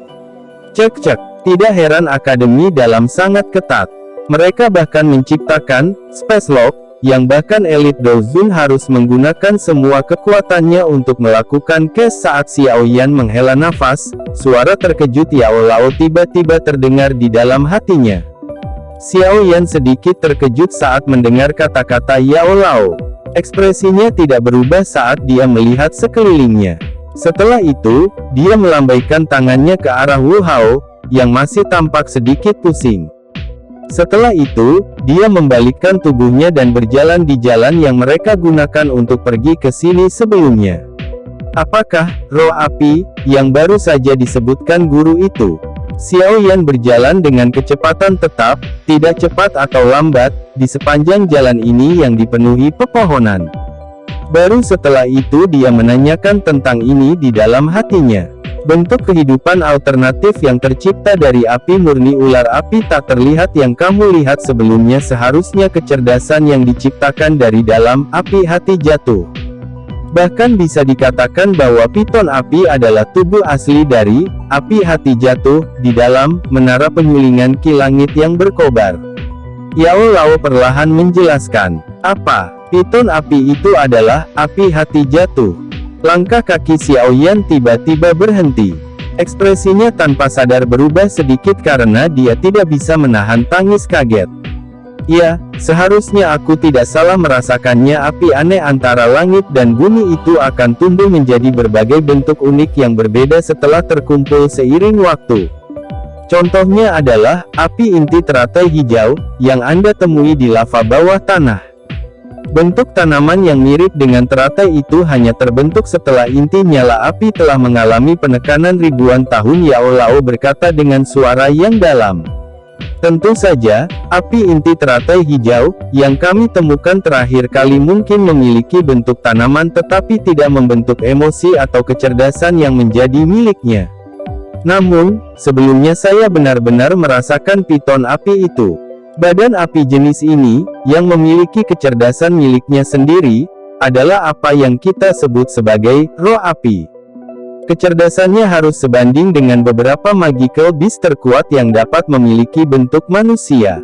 Cek, tidak heran akademi dalam sangat ketat. Mereka bahkan menciptakan Space Lock, yang bahkan elit Dozun harus menggunakan semua kekuatannya untuk melakukan case. Saat Xiao Yan menghela nafas, suara terkejut Yao Lao tiba-tiba terdengar di dalam hatinya. Xiao Yan sedikit terkejut saat mendengar kata-kata Yao Lao. Ekspresinya tidak berubah saat dia melihat sekelilingnya. Setelah itu, dia melambaikan tangannya ke arah Wu Hao, yang masih tampak sedikit pusing. Setelah itu, dia membalikkan tubuhnya dan berjalan di jalan yang mereka gunakan untuk pergi ke sini sebelumnya. Apakah roh api yang baru saja disebutkan guru itu? Xiao Yan berjalan dengan kecepatan tetap, tidak cepat atau lambat, di sepanjang jalan ini yang dipenuhi pepohonan. Baru setelah itu dia menanyakan tentang ini di dalam hatinya. Bentuk kehidupan alternatif yang tercipta dari api murni ular api tak terlihat yang kamu lihat sebelumnya, seharusnya kecerdasan yang diciptakan dari dalam api hati jatuh. Bahkan bisa dikatakan bahwa piton api adalah tubuh asli dari api hati jatuh di dalam menara penyulingan ki langit yang berkobar. Yao Lao perlahan menjelaskan, "Apa? Piton api itu adalah api hati jatuh?" Langkah kaki Xiao Yan tiba-tiba berhenti. Ekspresinya tanpa sadar berubah sedikit karena dia tidak bisa menahan tangis kaget. "Ya, seharusnya aku tidak salah merasakannya. Api aneh antara langit dan bumi itu akan tumbuh menjadi berbagai bentuk unik yang berbeda setelah terkumpul seiring waktu. Contohnya adalah api inti teratai hijau yang Anda temui di lava bawah tanah. Bentuk tanaman yang mirip dengan teratai itu hanya terbentuk setelah inti nyala api telah mengalami penekanan ribuan tahun. Yao Lao berkata dengan suara yang dalam. Tentu saja, api inti teratai hijau, yang kami temukan terakhir kali mungkin memiliki bentuk tanaman tetapi tidak membentuk emosi atau kecerdasan yang menjadi miliknya. Namun, sebelumnya saya benar-benar merasakan piton api itu. Badan api jenis ini, yang memiliki kecerdasan miliknya sendiri, adalah apa yang kita sebut sebagai roh api. Kecerdasannya harus sebanding dengan beberapa magical beast terkuat yang dapat memiliki bentuk manusia.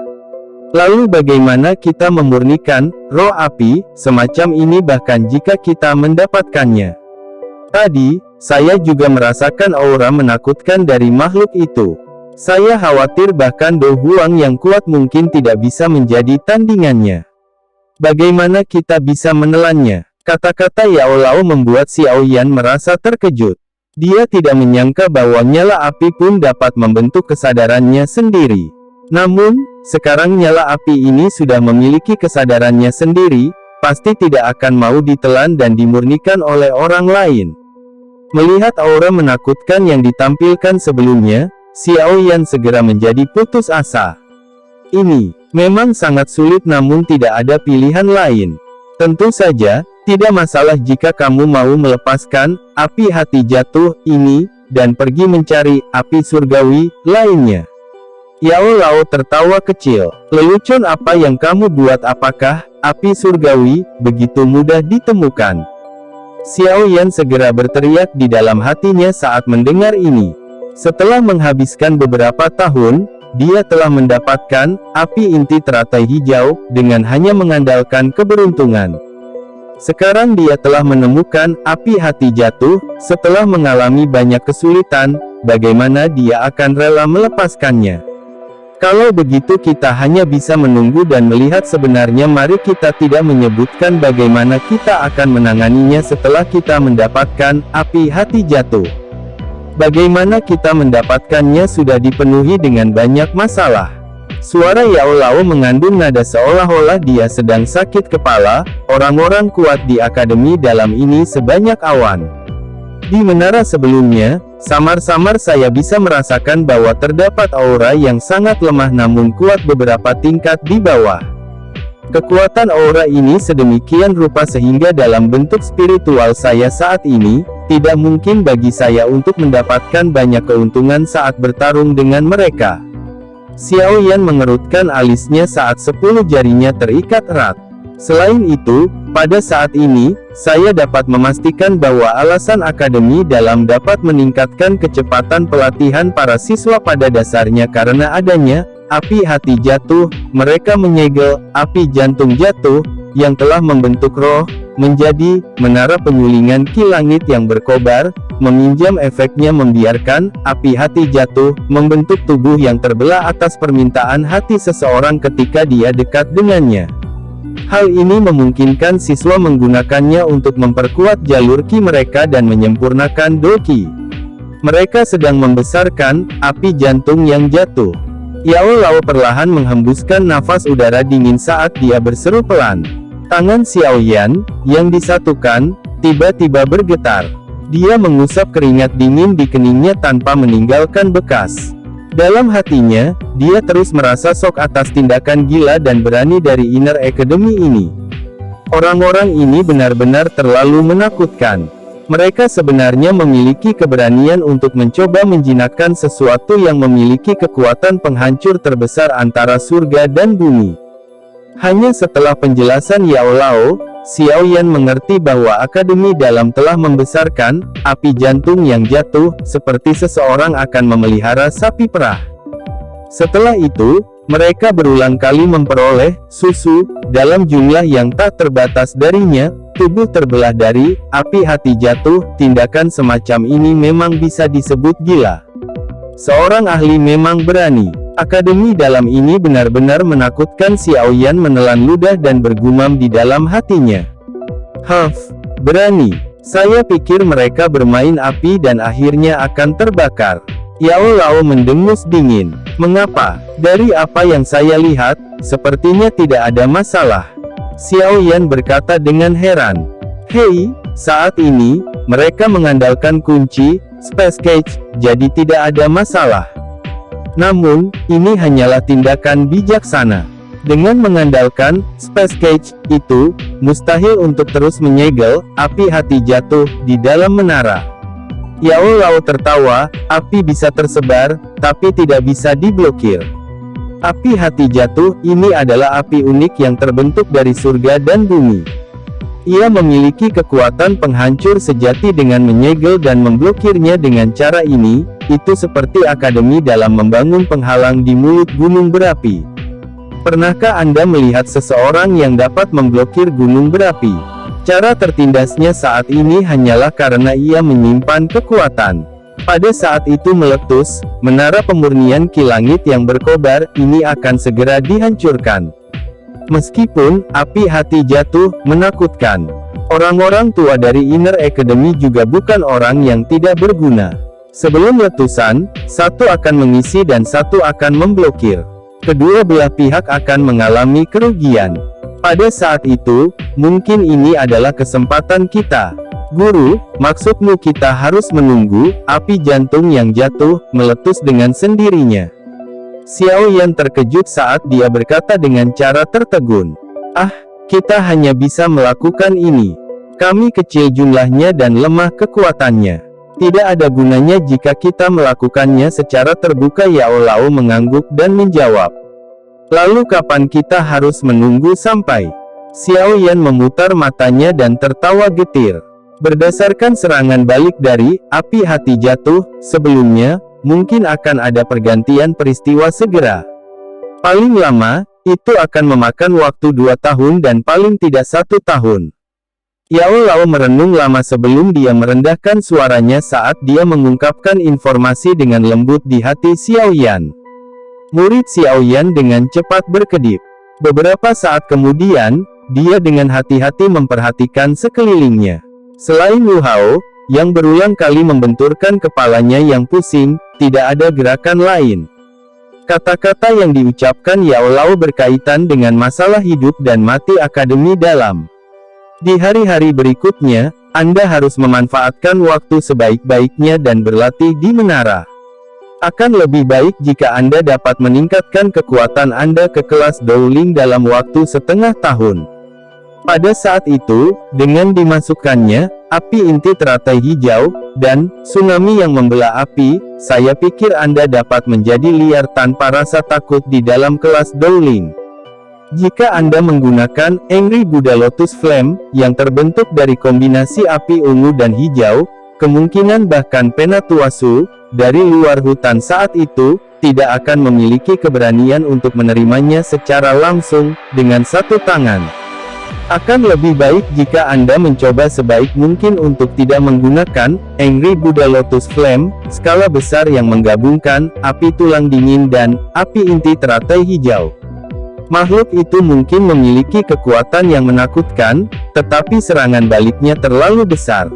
Lalu bagaimana kita memurnikan roh api semacam ini bahkan jika kita mendapatkannya? Tadi, saya juga merasakan aura menakutkan dari makhluk itu. Saya khawatir bahkan Do Huang yang kuat mungkin tidak bisa menjadi tandingannya. Bagaimana kita bisa menelannya? Kata-kata Yao Lao membuat Xiao Yan merasa terkejut. Dia tidak menyangka bahwa nyala api pun dapat membentuk kesadarannya sendiri. Namun, sekarang nyala api ini sudah memiliki kesadarannya sendiri, pasti tidak akan mau ditelan dan dimurnikan oleh orang lain. Melihat aura menakutkan yang ditampilkan sebelumnya, Xiao Yan segera menjadi putus asa. Ini memang sangat sulit namun tidak ada pilihan lain. Tentu saja, tidak masalah jika kamu mau melepaskan api hati jatuh ini, dan pergi mencari api surgawi lainnya. Yao Lao tertawa kecil. Lelucon apa yang kamu buat? Apakah api surgawi begitu mudah ditemukan? Xiao Yan segera berteriak di dalam hatinya saat mendengar ini. Setelah menghabiskan beberapa tahun, dia telah mendapatkan api inti teratai hijau dengan hanya mengandalkan keberuntungan. Sekarang dia telah menemukan api hati jatuh. Setelah mengalami banyak kesulitan, bagaimana dia akan rela melepaskannya? Kalau begitu kita hanya bisa menunggu dan melihat. Sebenarnya mari kita tidak menyebutkan bagaimana kita akan menanganinya setelah kita mendapatkan api hati jatuh. Bagaimana kita mendapatkannya sudah dipenuhi dengan banyak masalah. Suara Yao Lao mengandung nada seolah-olah dia sedang sakit kepala. Orang-orang kuat di akademi dalam ini sebanyak awan. Di menara sebelumnya, samar-samar saya bisa merasakan bahwa terdapat aura yang sangat lemah namun kuat beberapa tingkat di bawah. Kekuatan aura ini sedemikian rupa sehingga dalam bentuk spiritual saya saat ini, tidak mungkin bagi saya untuk mendapatkan banyak keuntungan saat bertarung dengan mereka. Xiao Yan mengerutkan alisnya saat 10 jarinya terikat erat. Selain itu, pada saat ini, saya dapat memastikan bahwa alasan akademi dalam dapat meningkatkan kecepatan pelatihan para siswa pada dasarnya karena adanya api hati jatuh. Mereka menyegel api jantung jatuh, yang telah membentuk roh, menjadi menara penyulingan ki langit yang berkobar, meminjam efeknya membiarkan api hati jatuh, membentuk tubuh yang terbelah atas permintaan hati seseorang ketika dia dekat dengannya. Hal ini memungkinkan siswa menggunakannya untuk memperkuat jalur ki mereka dan menyempurnakan doki. Mereka sedang membesarkan api jantung yang jatuh. Yao Lao perlahan menghembuskan nafas udara dingin saat dia berseru pelan. Tangan Xiao Yan, yang disatukan, tiba-tiba bergetar. Dia mengusap keringat dingin di keningnya tanpa meninggalkan bekas. Dalam hatinya, dia terus merasa shock atas tindakan gila dan berani dari Inner Academy ini. Orang-orang ini benar-benar terlalu menakutkan. Mereka sebenarnya memiliki keberanian untuk mencoba menjinakkan sesuatu yang memiliki kekuatan penghancur terbesar antara surga dan bumi. Hanya setelah penjelasan Yao Lao, Xiao Yan mengerti bahwa akademi dalam telah membesarkan api jantung yang jatuh, seperti seseorang akan memelihara sapi perah. Setelah itu, mereka berulang kali memperoleh susu dalam jumlah yang tak terbatas darinya. Tubuh terbelah dari api hati jatuh. Tindakan semacam ini memang bisa disebut gila. Seorang ahli memang berani. Akademi dalam ini benar-benar menakutkan. Xiao Yan menelan ludah dan bergumam di dalam hatinya. Berani. Saya pikir mereka bermain api dan akhirnya akan terbakar. Yao Lao mendengus dingin. Mengapa? Dari apa yang saya lihat, sepertinya tidak ada masalah. Xiao Yan berkata dengan heran. Hei, saat ini, mereka mengandalkan kunci, Space Cage, jadi tidak ada masalah. Namun, ini hanyalah tindakan bijaksana. Dengan mengandalkan Space Cage itu, mustahil untuk terus menyegel api hati jatuh di dalam menara. Yao Lao tertawa, api bisa tersebar, tapi tidak bisa diblokir. Api hati jatuh ini adalah api unik yang terbentuk dari surga dan bumi. Ia memiliki kekuatan penghancur sejati dengan menyegel dan memblokirnya dengan cara ini, itu seperti akademi dalam membangun penghalang di mulut gunung berapi. Pernahkah Anda melihat seseorang yang dapat memblokir gunung berapi? Cara tertindasnya saat ini hanyalah karena ia menyimpan kekuatan. Pada saat itu meletus, menara pemurnian Ki Langit yang berkobar, ini akan segera dihancurkan. Meskipun api hati jatuh menakutkan, orang-orang tua dari Inner Academy juga bukan orang yang tidak berguna. Sebelum letusan, satu akan mengisi dan satu akan memblokir. Kedua belah pihak akan mengalami kerugian. Pada saat itu, mungkin ini adalah kesempatan kita. Guru, maksudmu kita harus menunggu api jantung yang jatuh meletus dengan sendirinya? Xiao Yan terkejut saat dia berkata dengan cara tertegun. Ah, kita hanya bisa melakukan ini. Kami kecil jumlahnya dan lemah kekuatannya. Tidak ada gunanya jika kita melakukannya secara terbuka. Yao Lao mengangguk dan menjawab. Lalu kapan kita harus menunggu sampai? Xiao Yan memutar matanya dan tertawa getir. Berdasarkan serangan balik dari api hati jatuh sebelumnya, mungkin akan ada pergantian peristiwa segera. Paling lama, itu akan memakan waktu 2 tahun dan paling tidak 1 tahun. Yao Lao merenung lama sebelum dia merendahkan suaranya saat dia mengungkapkan informasi dengan lembut di hati Xiao Yan. Murid Xiao Yan dengan cepat berkedip. Beberapa saat kemudian, dia dengan hati-hati memperhatikan sekelilingnya. Selain Wu Hao, yang berulang kali membenturkan kepalanya yang pusing, tidak ada gerakan lain. Kata-kata yang diucapkan Yao Lao berkaitan dengan masalah hidup dan mati akademi dalam. Di hari-hari berikutnya, Anda harus memanfaatkan waktu sebaik-baiknya dan berlatih di menara. Akan lebih baik jika Anda dapat meningkatkan kekuatan Anda ke kelas Dowling dalam waktu setengah tahun. Pada saat itu, dengan dimasukkannya api inti teratai hijau, dan tsunami yang membelah api, saya pikir Anda dapat menjadi liar tanpa rasa takut di dalam kelas Dowling. Jika Anda menggunakan Angry Buddha Lotus Flame, yang terbentuk dari kombinasi api ungu dan hijau, kemungkinan bahkan Penatuasu, dari luar hutan saat itu, tidak akan memiliki keberanian untuk menerimanya secara langsung, dengan satu tangan. Akan lebih baik jika Anda mencoba sebaik mungkin untuk tidak menggunakan Angry Buddha Lotus Flame, skala besar yang menggabungkan api tulang dingin dan api inti teratai hijau. Makhluk itu mungkin memiliki kekuatan yang menakutkan, tetapi serangan baliknya terlalu besar.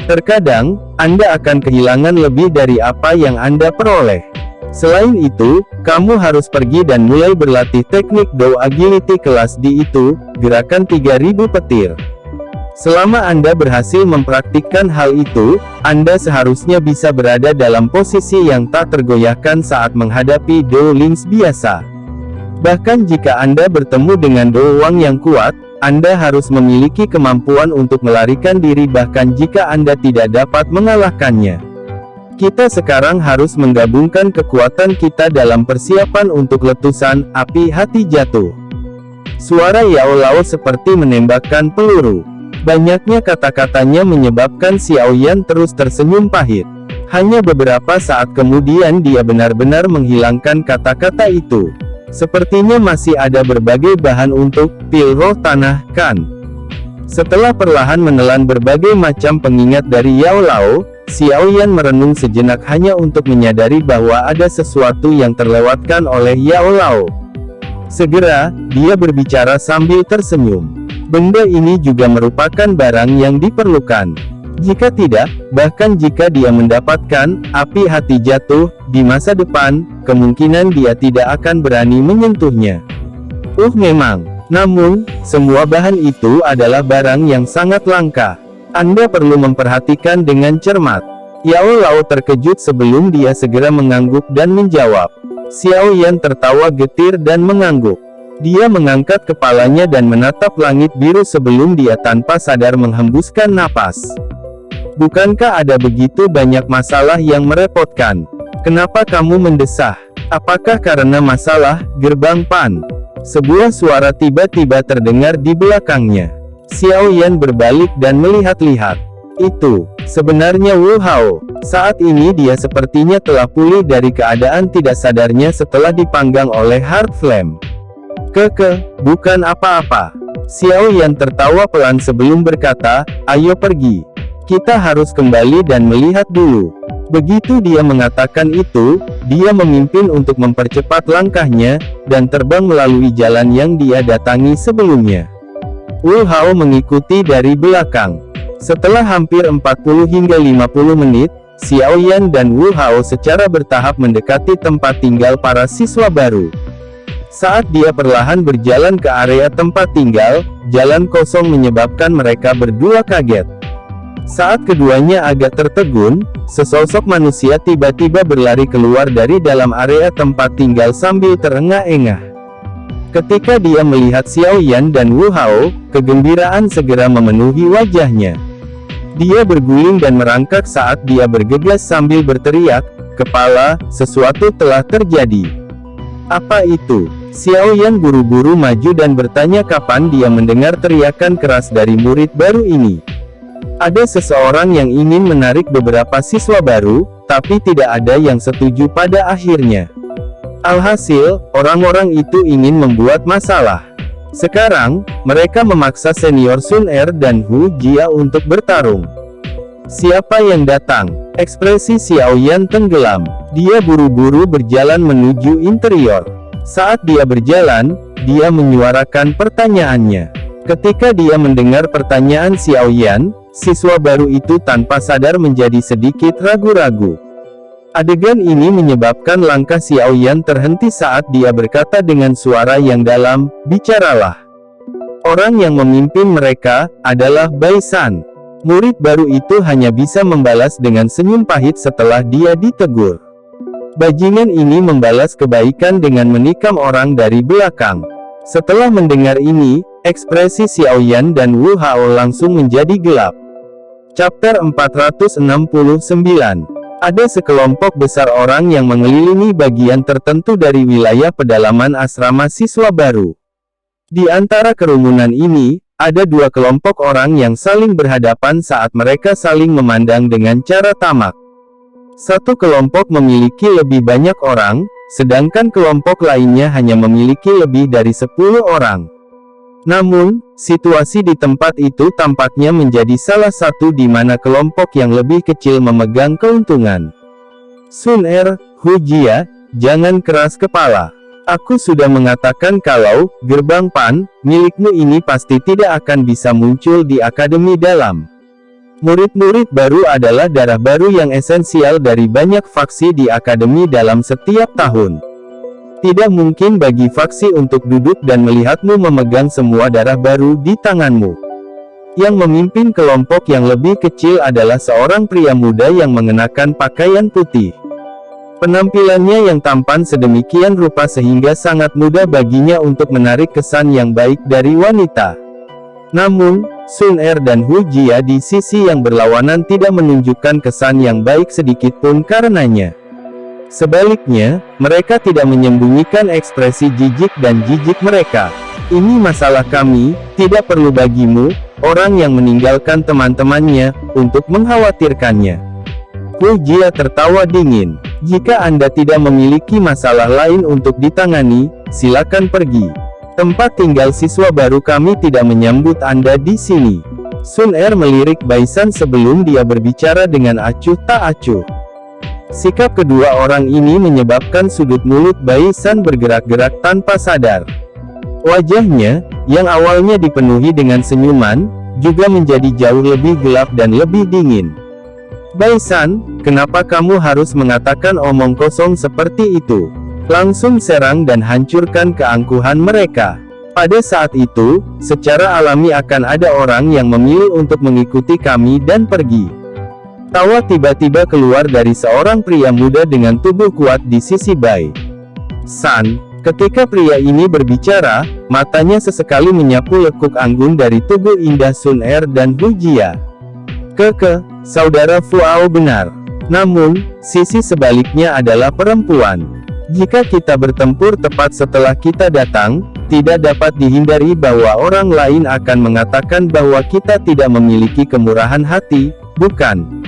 Terkadang, Anda akan kehilangan lebih dari apa yang Anda peroleh. Selain itu, kamu harus pergi dan mulai berlatih teknik Dou Agility kelas D itu, gerakan 3000 petir. Selama Anda berhasil mempraktikkan hal itu, Anda seharusnya bisa berada dalam posisi yang tak tergoyahkan saat menghadapi Dou Lings biasa. Bahkan jika Anda bertemu dengan Dou Wang yang kuat, Anda harus memiliki kemampuan untuk melarikan diri bahkan jika Anda tidak dapat mengalahkannya. Kita sekarang harus menggabungkan kekuatan kita dalam persiapan untuk letusan api hati jatuh. Suara Yao Lao seperti menembakkan peluru. Banyaknya kata-katanya menyebabkan Xiao Yan terus tersenyum pahit. Hanya beberapa saat kemudian dia benar-benar menghilangkan kata-kata itu. Sepertinya masih ada berbagai bahan untuk pil roh tanah, kan? Setelah perlahan menelan berbagai macam pengingat dari Yao Lao, Xiao Yan merenung sejenak hanya untuk menyadari bahwa ada sesuatu yang terlewatkan oleh Yao Lao. Segera, dia berbicara sambil tersenyum. Benda ini juga merupakan barang yang diperlukan. Jika tidak, bahkan jika dia mendapatkan api hati jatuh di masa depan, kemungkinan dia tidak akan berani menyentuhnya. Memang, Namun, semua bahan itu adalah barang yang sangat langka. Anda perlu memperhatikan dengan cermat. Yao Lao terkejut sebelum dia segera mengangguk dan menjawab. Xiao Yan tertawa getir dan mengangguk. Dia mengangkat kepalanya dan menatap langit biru sebelum dia tanpa sadar menghembuskan napas. Bukankah ada begitu banyak masalah yang merepotkan? Kenapa kamu mendesah? Apakah karena masalah gerbang Pan? Sebuah suara tiba-tiba terdengar di belakangnya. Xiao Yan berbalik dan melihat-lihat. Itu sebenarnya Wu Hao. Saat ini dia sepertinya telah pulih dari keadaan tidak sadarnya setelah dipanggang oleh Heart Flame. Bukan apa-apa. Xiao Yan tertawa pelan sebelum berkata, ayo pergi. Kita harus kembali dan melihat dulu. Begitu dia mengatakan itu, dia memimpin untuk mempercepat langkahnya, dan terbang melalui jalan yang dia datangi sebelumnya. Wu Hao mengikuti dari belakang. Setelah hampir 40 hingga 50 menit, Xiao Yan dan Wu Hao secara bertahap mendekati tempat tinggal para siswa baru. Saat dia perlahan berjalan ke area tempat tinggal, jalan kosong menyebabkan mereka berdua kaget. Saat keduanya agak tertegun, sesosok manusia tiba-tiba berlari keluar dari dalam area tempat tinggal sambil terengah-engah. Ketika dia melihat Xiao Yan dan Wu Hao, kegembiraan segera memenuhi wajahnya. Dia berguling dan merangkak saat dia bergegas sambil berteriak, "Kepala, sesuatu telah terjadi." Apa itu? Xiao Yan buru-buru maju dan bertanya kapan dia mendengar teriakan keras dari murid baru ini. Ada seseorang yang ingin menarik beberapa siswa baru, tapi tidak ada yang setuju pada akhirnya. Alhasil, orang-orang itu ingin membuat masalah. Sekarang, mereka memaksa senior Sun Er dan Hu Jia untuk bertarung. Siapa yang datang? Ekspresi Xiao Yan tenggelam. Dia buru-buru berjalan menuju interior. Saat dia berjalan, dia menyuarakan pertanyaannya. Ketika dia mendengar pertanyaan Xiao Yan, siswa baru itu tanpa sadar menjadi sedikit ragu-ragu. Adegan ini menyebabkan langkah Xiao Yan terhenti saat dia berkata dengan suara yang dalam, "Bicaralah." Orang yang memimpin mereka adalah Bai San. Murid baru itu hanya bisa membalas dengan senyum pahit setelah dia ditegur. Bajingan ini membalas kebaikan dengan menikam orang dari belakang. Setelah mendengar ini, ekspresi Xiao Yan dan Wu Hao langsung menjadi gelap. Chapter 469. Ada sekelompok besar orang yang mengelilingi bagian tertentu dari wilayah pedalaman asrama siswa baru. Di antara kerumunan ini, ada dua kelompok orang yang saling berhadapan saat mereka saling memandang dengan cara tamak. Satu kelompok memiliki lebih banyak orang, sedangkan kelompok lainnya hanya memiliki lebih dari 10 orang. Namun, situasi di tempat itu tampaknya menjadi salah satu di mana kelompok yang lebih kecil memegang keuntungan. Sun Er, Hu Jia, jangan keras kepala. Aku sudah mengatakan kalau gerbang Pan milikmu ini pasti tidak akan bisa muncul di Akademi Dalam. Murid-murid baru adalah darah baru yang esensial dari banyak faksi di Akademi Dalam setiap tahun. Tidak mungkin bagi faksi untuk duduk dan melihatmu memegang semua darah baru di tanganmu. Yang memimpin kelompok yang lebih kecil adalah seorang pria muda yang mengenakan pakaian putih. Penampilannya yang tampan sedemikian rupa sehingga sangat mudah baginya untuk menarik kesan yang baik dari wanita. Namun, Sun Er dan Hu Jia di sisi yang berlawanan tidak menunjukkan kesan yang baik sedikitpun karenanya. Sebaliknya, mereka tidak menyembunyikan ekspresi jijik dan jijik mereka. Ini masalah kami, tidak perlu bagimu, orang yang meninggalkan teman-temannya, untuk mengkhawatirkannya. Hu Jia tertawa dingin. Jika Anda tidak memiliki masalah lain untuk ditangani, silakan pergi. Tempat tinggal siswa baru kami tidak menyambut Anda di sini. Sun Er melirik Bai San sebelum dia berbicara dengan acuh tak acuh. Sikap kedua orang ini menyebabkan sudut mulut Bai San bergerak-gerak tanpa sadar. Wajahnya, yang awalnya dipenuhi dengan senyuman, juga menjadi jauh lebih gelap dan lebih dingin. Bai San, kenapa kamu harus mengatakan omong kosong seperti itu? Langsung serang dan hancurkan keangkuhan mereka. Pada saat itu, secara alami akan ada orang yang memilih untuk mengikuti kami dan pergi. Tawa tiba-tiba keluar dari seorang pria muda dengan tubuh kuat di sisi Bai San. Ketika pria ini berbicara, matanya sesekali menyapu lekuk anggun dari tubuh indah Sun Er dan Hu Jia. Saudara Fuao benar. Namun, sisi sebaliknya adalah perempuan. Jika kita bertempur tepat setelah kita datang, tidak dapat dihindari bahwa orang lain akan mengatakan bahwa kita tidak memiliki kemurahan hati, bukan?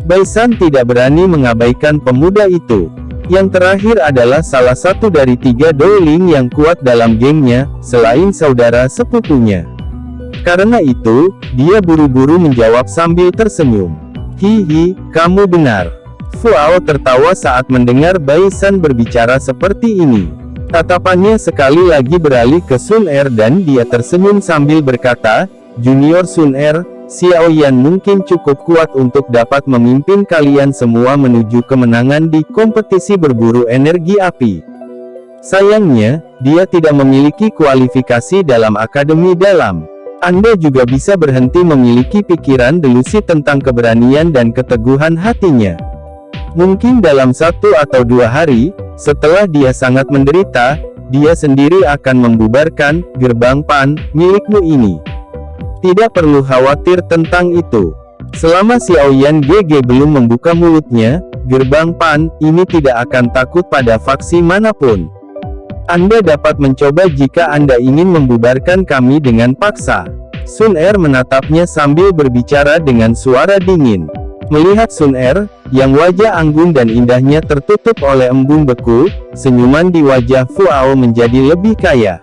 Bai San tidak berani mengabaikan pemuda itu. Yang terakhir adalah salah satu dari 3 Douling yang kuat dalam gengnya, selain saudara sepupunya. Karena itu, dia buru-buru menjawab sambil tersenyum. Hihi, kamu benar. Fuao tertawa saat mendengar Bai San berbicara seperti ini. Tatapannya sekali lagi beralih ke Sun Er dan dia tersenyum sambil berkata, Junior Sun Er, Xiao Yan mungkin cukup kuat untuk dapat memimpin kalian semua menuju kemenangan di kompetisi berburu energi api. Sayangnya, dia tidak memiliki kualifikasi dalam akademi dalam. Anda juga bisa berhenti memiliki pikiran delusi tentang keberanian dan keteguhan hatinya. Mungkin dalam 1 atau 2 hari, setelah dia sangat menderita, dia sendiri akan membubarkan gerbang Pan milikmu ini. Tidak perlu khawatir tentang itu. Selama Xiao Yan GG belum membuka mulutnya, gerbang Pan ini tidak akan takut pada faksi manapun. Anda dapat mencoba jika Anda ingin membubarkan kami dengan paksa. Sun Er menatapnya sambil berbicara dengan suara dingin. Melihat Sun Er, yang wajah anggun dan indahnya tertutup oleh embun beku, senyuman di wajah Fuao menjadi lebih kaya.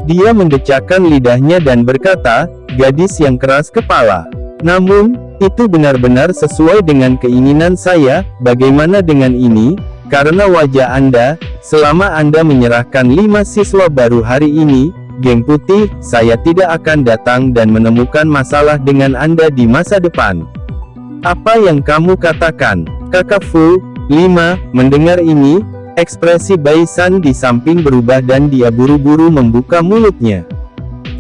Dia mendecakkan lidahnya dan berkata, gadis yang keras kepala. Namun, itu benar-benar sesuai dengan keinginan saya. Bagaimana dengan ini? Karena wajah Anda, selama Anda menyerahkan 5 siswa baru hari ini, geng putih, saya tidak akan datang dan menemukan masalah dengan Anda di masa depan. Apa yang kamu katakan, Kakak Fu? 5. Mendengar ini, ekspresi Bai San di samping berubah dan dia buru-buru membuka mulutnya.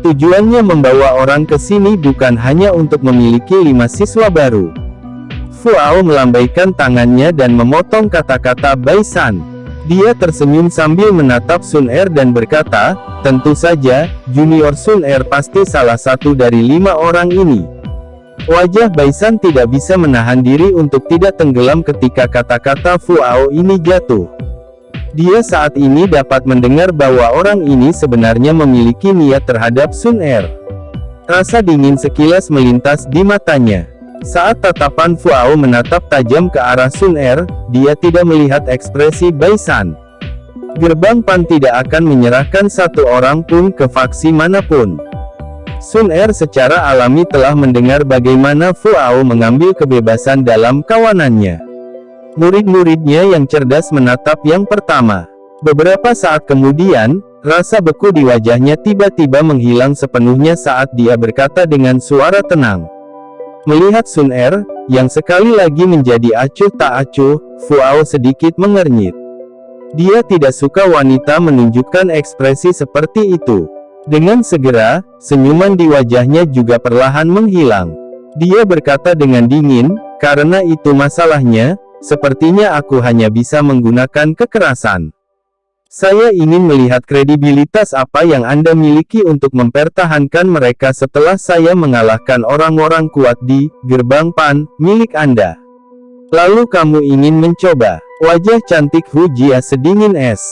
Tujuannya membawa orang ke sini bukan hanya untuk memiliki 5 siswa baru. Fuao melambaikan tangannya dan memotong kata-kata Bai San. Dia tersenyum sambil menatap Sun Er dan berkata, tentu saja, Junior Sun Er pasti salah satu dari 5 orang ini. Wajah Bai San tidak bisa menahan diri untuk tidak tenggelam ketika kata-kata Fuao ini jatuh. Dia saat ini dapat mendengar bahwa orang ini sebenarnya memiliki niat terhadap Sun Er. Rasa dingin sekilas melintas di matanya. Saat tatapan Fuao menatap tajam ke arah Sun Er, dia tidak melihat ekspresi Bai San. Gerbang Pan tidak akan menyerahkan satu orang pun ke faksi manapun. Sun Er secara alami telah mendengar bagaimana Fuao mengambil kebebasan dalam kawanannya. Murid-muridnya yang cerdas menatap yang pertama. Beberapa saat kemudian, rasa beku di wajahnya tiba-tiba menghilang sepenuhnya saat dia berkata dengan suara tenang. Melihat Sun Er, yang sekali lagi menjadi acuh tak acuh, Fuao sedikit mengernyit. Dia tidak suka wanita menunjukkan ekspresi seperti itu. Dengan segera, senyuman di wajahnya juga perlahan menghilang. Dia berkata dengan dingin, karena itu masalahnya, sepertinya aku hanya bisa menggunakan kekerasan. Saya ingin melihat kredibilitas apa yang Anda miliki untuk mempertahankan mereka setelah saya mengalahkan orang-orang kuat di gerbang Pan milik Anda. Lalu kamu ingin mencoba? Wajah cantik Hu Jia sedingin es.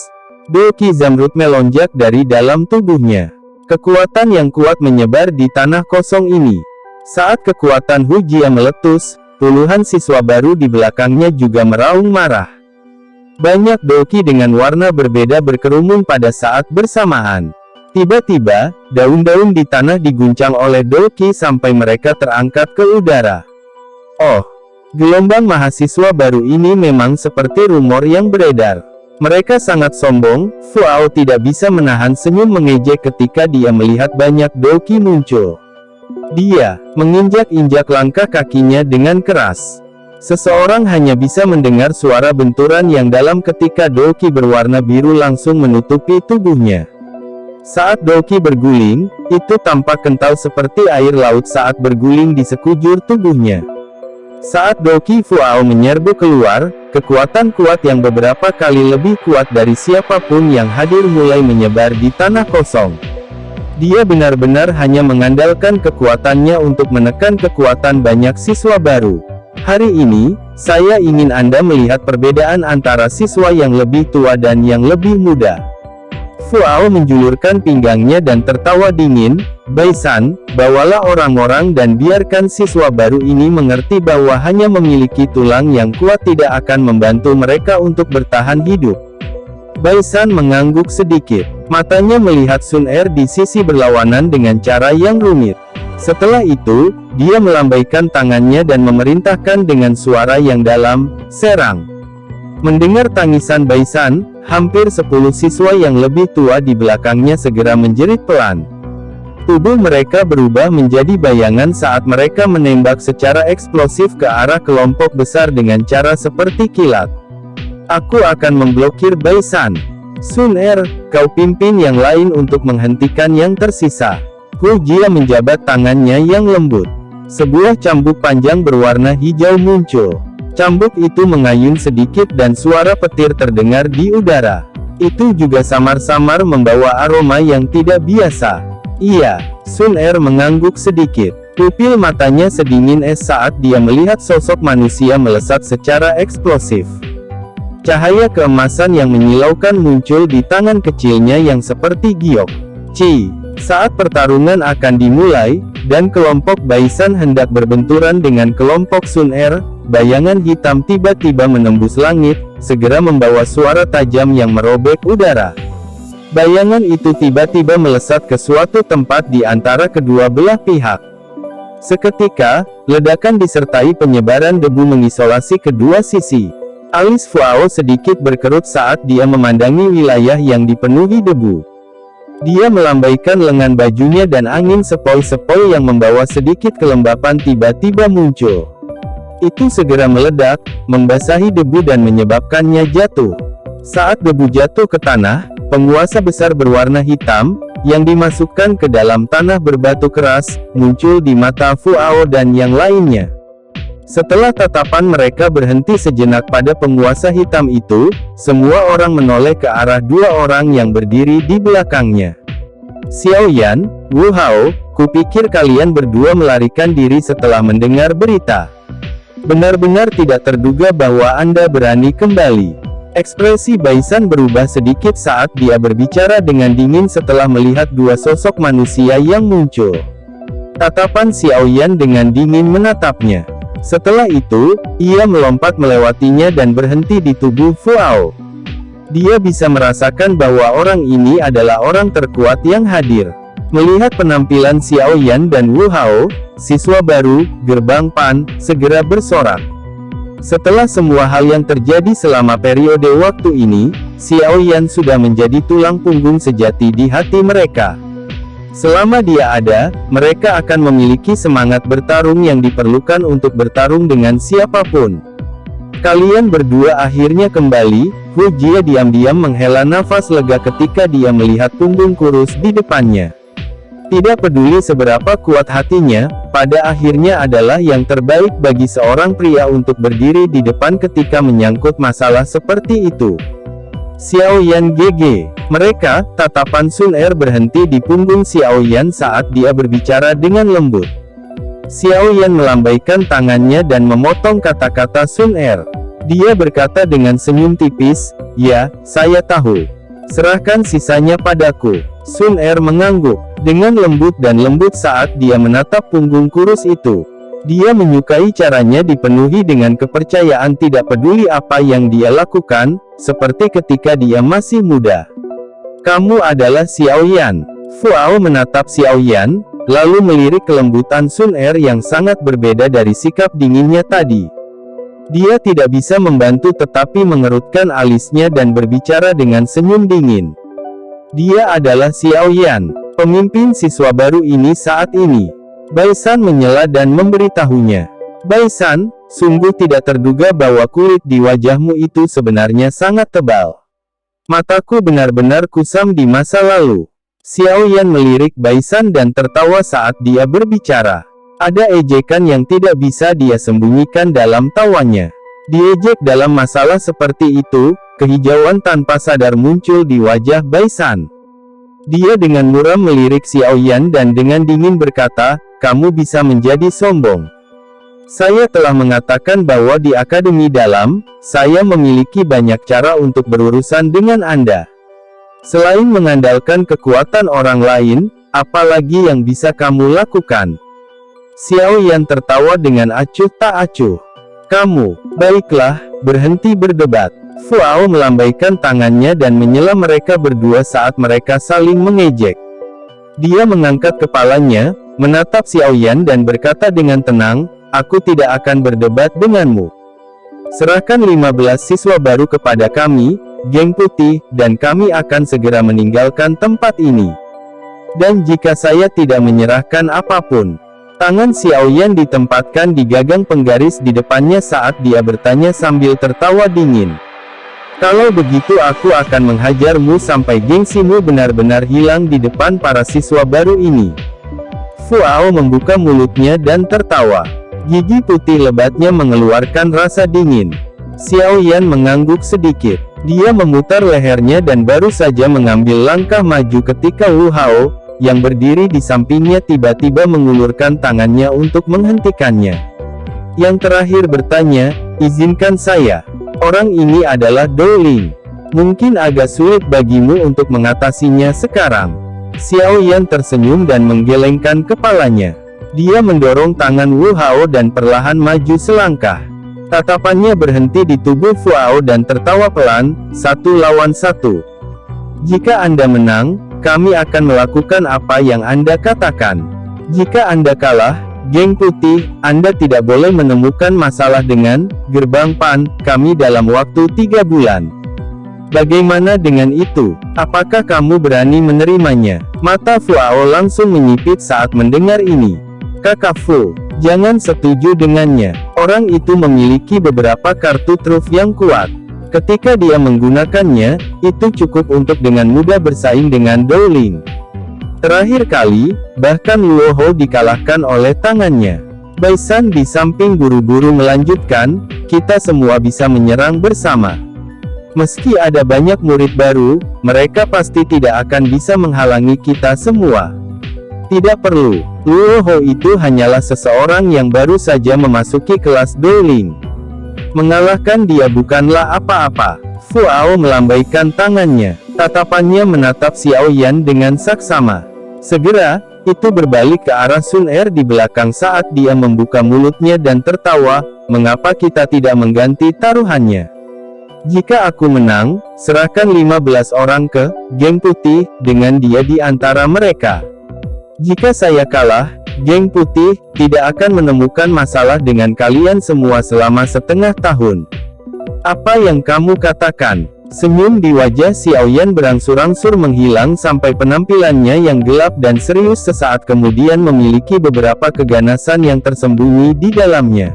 Doki Zamrud melonjak dari dalam tubuhnya. Kekuatan yang kuat menyebar di tanah kosong ini. Saat kekuatan Hu Jia meletus, puluhan siswa baru di belakangnya juga meraung marah. Banyak doki dengan warna berbeda berkerumun pada saat bersamaan. Tiba-tiba, daun-daun di tanah diguncang oleh doki sampai mereka terangkat ke udara. Oh, gelombang mahasiswa baru ini memang seperti rumor yang beredar. Mereka sangat sombong. Fuao tidak bisa menahan senyum mengejek ketika dia melihat banyak doki muncul. Dia menginjak-injak langkah kakinya dengan keras. Seseorang hanya bisa mendengar suara benturan yang dalam ketika doki berwarna biru langsung menutupi tubuhnya. Saat Doki berguling, itu tampak kental seperti air laut saat berguling di sekujur tubuhnya. Saat Doki Fuao menyerbu keluar, kekuatan kuat yang beberapa kali lebih kuat dari siapapun yang hadir mulai menyebar di tanah kosong. Dia benar-benar hanya mengandalkan kekuatannya untuk menekan kekuatan banyak siswa baru. Hari ini, saya ingin Anda melihat perbedaan antara siswa yang lebih tua dan yang lebih muda. Fuao menjulurkan pinggangnya dan tertawa dingin. Baisan, bawalah orang-orang dan biarkan siswa baru ini mengerti bahwa hanya memiliki tulang yang kuat tidak akan membantu mereka untuk bertahan hidup. Baisan mengangguk sedikit. Matanya melihat Sun Er di sisi berlawanan dengan cara yang rumit. Setelah itu, dia melambaikan tangannya dan memerintahkan dengan suara yang dalam, "Serang!" Mendengar tangisan Baisan, hampir 10 siswa yang lebih tua di belakangnya segera menjerit pelan. Tubuh mereka berubah menjadi bayangan saat mereka menembak secara eksplosif ke arah kelompok besar dengan cara seperti kilat. "Aku akan memblokir Baisan. Sun Er, kau pimpin yang lain untuk menghentikan yang tersisa." Hu Jia menjabat tangannya yang lembut. Sebuah cambuk panjang berwarna hijau muncul. Cambuk itu mengayun sedikit dan suara petir terdengar di udara. Itu juga samar-samar membawa aroma yang tidak biasa. "Iya." Sun Er mengangguk sedikit. Pupil matanya sedingin es saat dia melihat sosok manusia melesat secara eksplosif. Cahaya keemasan yang menyilaukan muncul di tangan kecilnya yang seperti giok. Ci. Saat pertarungan akan dimulai, dan kelompok Baisan hendak berbenturan dengan kelompok Sun Er, bayangan hitam tiba-tiba menembus langit, segera membawa suara tajam yang merobek udara. Bayangan itu tiba-tiba melesat ke suatu tempat di antara kedua belah pihak. Seketika, ledakan disertai penyebaran debu mengisolasi kedua sisi. Alis Fuao sedikit berkerut saat dia memandangi wilayah yang dipenuhi debu. Dia melambaikan lengan bajunya dan angin sepoi-sepoi yang membawa sedikit kelembapan tiba-tiba muncul. Itu segera meledak, membasahi debu dan menyebabkannya jatuh. Saat debu jatuh ke tanah, penguasa besar berwarna hitam, yang dimasukkan ke dalam tanah berbatu keras, muncul di mata Fuao dan yang lainnya. Setelah tatapan mereka berhenti sejenak pada penguasa hitam itu, semua orang menoleh ke arah dua orang yang berdiri di belakangnya. "Xiao Yan, Wu Hao, kupikir kalian berdua melarikan diri setelah mendengar berita. Benar-benar tidak terduga bahwa Anda berani kembali." Ekspresi Baisan berubah sedikit saat dia berbicara dengan dingin setelah melihat dua sosok manusia yang muncul. Tatapan Xiao Yan dengan dingin menatapnya. Setelah itu, ia melompat melewatinya dan berhenti di tubuh Fuao. Dia bisa merasakan bahwa orang ini adalah orang terkuat yang hadir. Melihat penampilan Xiao Yan dan Wu Hao, siswa baru, Gerbang Pan, segera bersorak. Setelah semua hal yang terjadi selama periode waktu ini, Xiao Yan sudah menjadi tulang punggung sejati di hati mereka. Selama dia ada, mereka akan memiliki semangat bertarung yang diperlukan untuk bertarung dengan siapapun. Kalian berdua akhirnya kembali. Hu Jia diam-diam menghela nafas lega ketika dia melihat punggung kurus di depannya. Tidak peduli seberapa kuat hatinya, pada akhirnya adalah yang terbaik bagi seorang pria untuk berdiri di depan ketika menyangkut masalah seperti itu. Xiao Yan GG. Mereka, tatapan Sun Er berhenti di punggung Xiao Yan saat dia berbicara dengan lembut. Xiao Yan melambaikan tangannya dan memotong kata-kata Sun Er. Dia berkata dengan senyum tipis, "Ya, saya tahu. Serahkan sisanya padaku." Sun Er mengangguk dengan lembut dan lembut saat dia menatap punggung kurus itu. Dia menyukai caranya dipenuhi dengan kepercayaan tidak peduli apa yang dia lakukan, seperti ketika dia masih muda. "Kamu adalah Xiao Yan." Fuao menatap Xiao Yan, lalu melirik kelembutan Sun Er yang sangat berbeda dari sikap dinginnya tadi. Dia tidak bisa membantu tetapi mengerutkan alisnya dan berbicara dengan senyum dingin. "Dia adalah Xiao Yan, pemimpin siswa baru ini saat ini." Baisan menyela dan memberitahunya. "Baisan, sungguh tidak terduga bahwa kulit di wajahmu itu sebenarnya sangat tebal. Mataku benar-benar kusam di masa lalu." Xiao Yan melirik Baisan dan tertawa saat dia berbicara. Ada ejekan yang tidak bisa dia sembunyikan dalam tawanya. Diejek dalam masalah seperti itu, kehijauan tanpa sadar muncul di wajah Baisan. Dia dengan muram melirik Xiao Yan dan dengan dingin berkata, "Kamu bisa menjadi sombong. Saya telah mengatakan bahwa di Akademi Dalam, saya memiliki banyak cara untuk berurusan dengan Anda. Selain mengandalkan kekuatan orang lain, apalagi yang bisa kamu lakukan?" Xiao Yan tertawa dengan acuh tak acuh. "Kamu, baiklah, berhenti berdebat." Fu Ao melambaikan tangannya dan menyela mereka berdua saat mereka saling mengejek. Dia mengangkat kepalanya, menatap Xiao Yan dan berkata dengan tenang, "Aku tidak akan berdebat denganmu. Serahkan 15 siswa baru kepada kami, geng putih, dan kami akan segera meninggalkan tempat ini. Dan jika saya tidak menyerahkan apapun." Tangan Xiao Yan ditempatkan di gagang penggaris di depannya saat dia bertanya sambil tertawa dingin. "Kalau begitu aku akan menghajarmu sampai gengsimu benar-benar hilang di depan para siswa baru ini." Fu Ao membuka mulutnya dan tertawa. Gigi putih lebatnya mengeluarkan rasa dingin. Xiao Yan mengangguk sedikit. Dia memutar lehernya dan baru saja mengambil langkah maju ketika Wu Hao, yang berdiri di sampingnya tiba-tiba mengulurkan tangannya untuk menghentikannya. Yang terakhir bertanya, "Izinkan saya. Orang ini adalah Dou Ling. Mungkin agak sulit bagimu untuk mengatasinya sekarang." Xiao Yan tersenyum dan menggelengkan kepalanya. Dia mendorong tangan Wu Hao dan perlahan maju selangkah. Tatapannya berhenti di tubuh Fu Ao dan tertawa pelan, "1 lawan 1. Jika Anda menang, kami akan melakukan apa yang Anda katakan. Jika Anda kalah, geng putih, Anda tidak boleh menemukan masalah dengan gerbang PAN kami dalam waktu 3 bulan. Bagaimana dengan itu? Apakah kamu berani menerimanya?" Mata Fu Ao langsung menyipit saat mendengar ini. "Kakak Fu, jangan setuju dengannya. Orang itu memiliki beberapa kartu truf yang kuat. Ketika dia menggunakannya, itu cukup untuk dengan mudah bersaing dengan Dou Ling. Terakhir kali, bahkan Luo Hou dikalahkan oleh tangannya." Baisan di samping buru-buru melanjutkan, "Kita semua bisa menyerang bersama. Meski ada banyak murid baru, mereka pasti tidak akan bisa menghalangi kita semua. Tidak perlu. Luo Hou itu hanyalah seseorang yang baru saja memasuki kelas Dou Ling. Mengalahkan dia bukanlah apa-apa." Fu Ao melambaikan tangannya. Tatapannya menatap Xiao Yan dengan saksama. Segera, itu berbalik ke arah Sun Er di belakang saat dia membuka mulutnya dan tertawa, "Mengapa kita tidak mengganti taruhannya? Jika aku menang, serahkan 15 orang ke geng putih, dengan dia di antara mereka. Jika saya kalah, geng putih tidak akan menemukan masalah dengan kalian semua selama setengah tahun. Apa yang kamu katakan?" Senyum di wajah Xiao Yan berangsur-angsur menghilang sampai penampilannya yang gelap dan serius sesaat kemudian memiliki beberapa keganasan yang tersembunyi di dalamnya.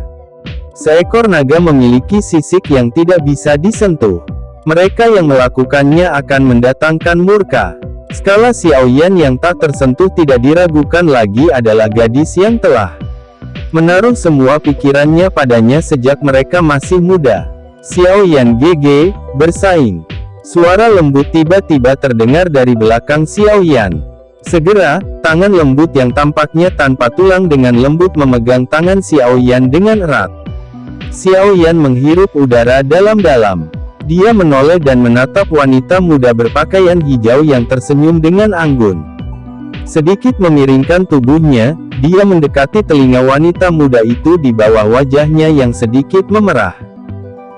Seekor naga memiliki sisik yang tidak bisa disentuh. Mereka yang melakukannya akan mendatangkan murka. Skala Xiao Yan yang tak tersentuh tidak diragukan lagi adalah gadis yang telah menaruh semua pikirannya padanya sejak mereka masih muda. "Xiao Yan GG, bersaing." Suara lembut tiba-tiba terdengar dari belakang Xiao Yan. Segera, tangan lembut yang tampaknya tanpa tulang dengan lembut memegang tangan Xiao Yan dengan erat. Xiao Yan menghirup udara dalam-dalam. Dia menoleh dan menatap wanita muda berpakaian hijau yang tersenyum dengan anggun. Sedikit memiringkan tubuhnya, dia mendekati telinga wanita muda itu di bawah wajahnya yang sedikit memerah.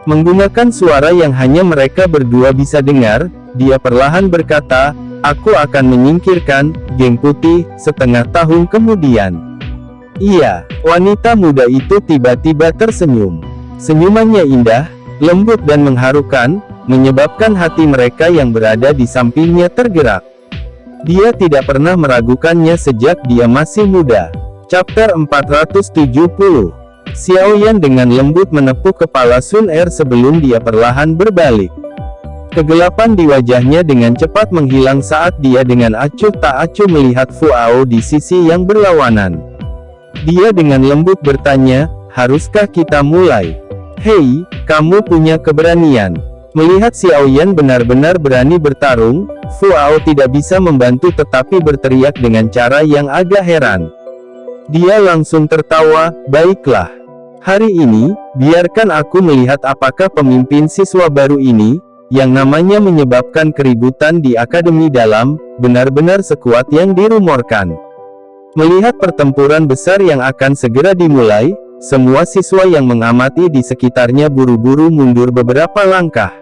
Menggunakan suara yang hanya mereka berdua bisa dengar, dia perlahan berkata, "Aku akan menyingkirkan geng putih setengah tahun kemudian." Iya, wanita muda itu tiba-tiba tersenyum. Senyumannya indah, lembut dan mengharukan, menyebabkan hati mereka yang berada di sampingnya tergerak. Dia tidak pernah meragukannya sejak dia masih muda. Chapter 470. Xiao Yan dengan lembut menepuk kepala Sun Er sebelum dia perlahan berbalik. Kegelapan di wajahnya dengan cepat menghilang saat dia dengan acuh tak acuh melihat Fu Hao di sisi yang berlawanan. Dia dengan lembut bertanya, "Haruskah kita mulai?" "Hei, kamu punya keberanian." Melihat Xiao Yan benar-benar berani bertarung, Fu Hao tidak bisa membantu tetapi berteriak dengan cara yang agak heran. Dia langsung tertawa, "Baiklah. Hari ini, biarkan aku melihat apakah pemimpin siswa baru ini, yang namanya menyebabkan keributan di Akademi Dalam, benar-benar sekuat yang dirumorkan." Melihat pertempuran besar yang akan segera dimulai, semua siswa yang mengamati di sekitarnya buru-buru mundur beberapa langkah.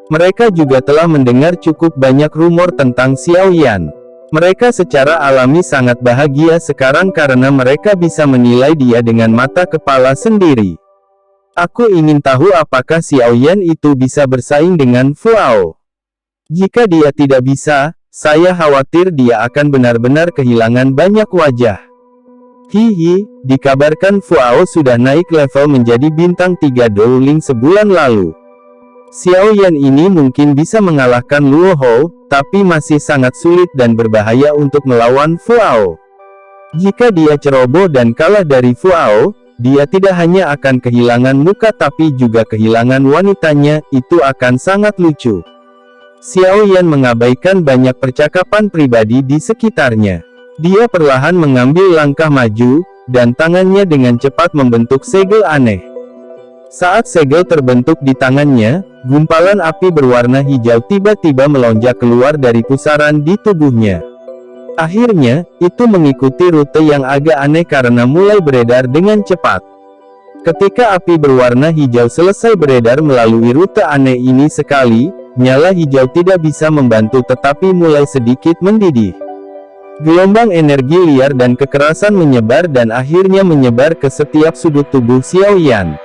Mereka juga telah mendengar cukup banyak rumor tentang Xiao Yan. Mereka secara alami sangat bahagia sekarang karena mereka bisa menilai dia dengan mata kepala sendiri. "Aku ingin tahu apakah Xiao Yan itu bisa bersaing dengan Fu Hao. Jika dia tidak bisa, saya khawatir dia akan benar-benar kehilangan banyak wajah." Hihi, dikabarkan Fu Hao sudah naik level menjadi bintang 3 Douling sebulan lalu. Xiao Yan ini mungkin bisa mengalahkan Luo Hou, tapi masih sangat sulit dan berbahaya untuk melawan Fu Hao. Jika dia ceroboh dan kalah dari Fu Hao, dia tidak hanya akan kehilangan muka tapi juga kehilangan wanitanya, itu akan sangat lucu. Xiao Yan mengabaikan banyak percakapan pribadi di sekitarnya. Dia perlahan mengambil langkah maju, dan tangannya dengan cepat membentuk segel aneh. Saat segel terbentuk di tangannya, gumpalan api berwarna hijau tiba-tiba melonjak keluar dari pusaran di tubuhnya. Akhirnya, itu mengikuti rute yang agak aneh karena mulai beredar dengan cepat. Ketika api berwarna hijau selesai beredar melalui rute aneh ini sekali, nyala hijau tidak bisa membantu tetapi mulai sedikit mendidih. Gelombang energi liar dan kekerasan menyebar dan akhirnya menyebar ke setiap sudut tubuh Xiao Yan.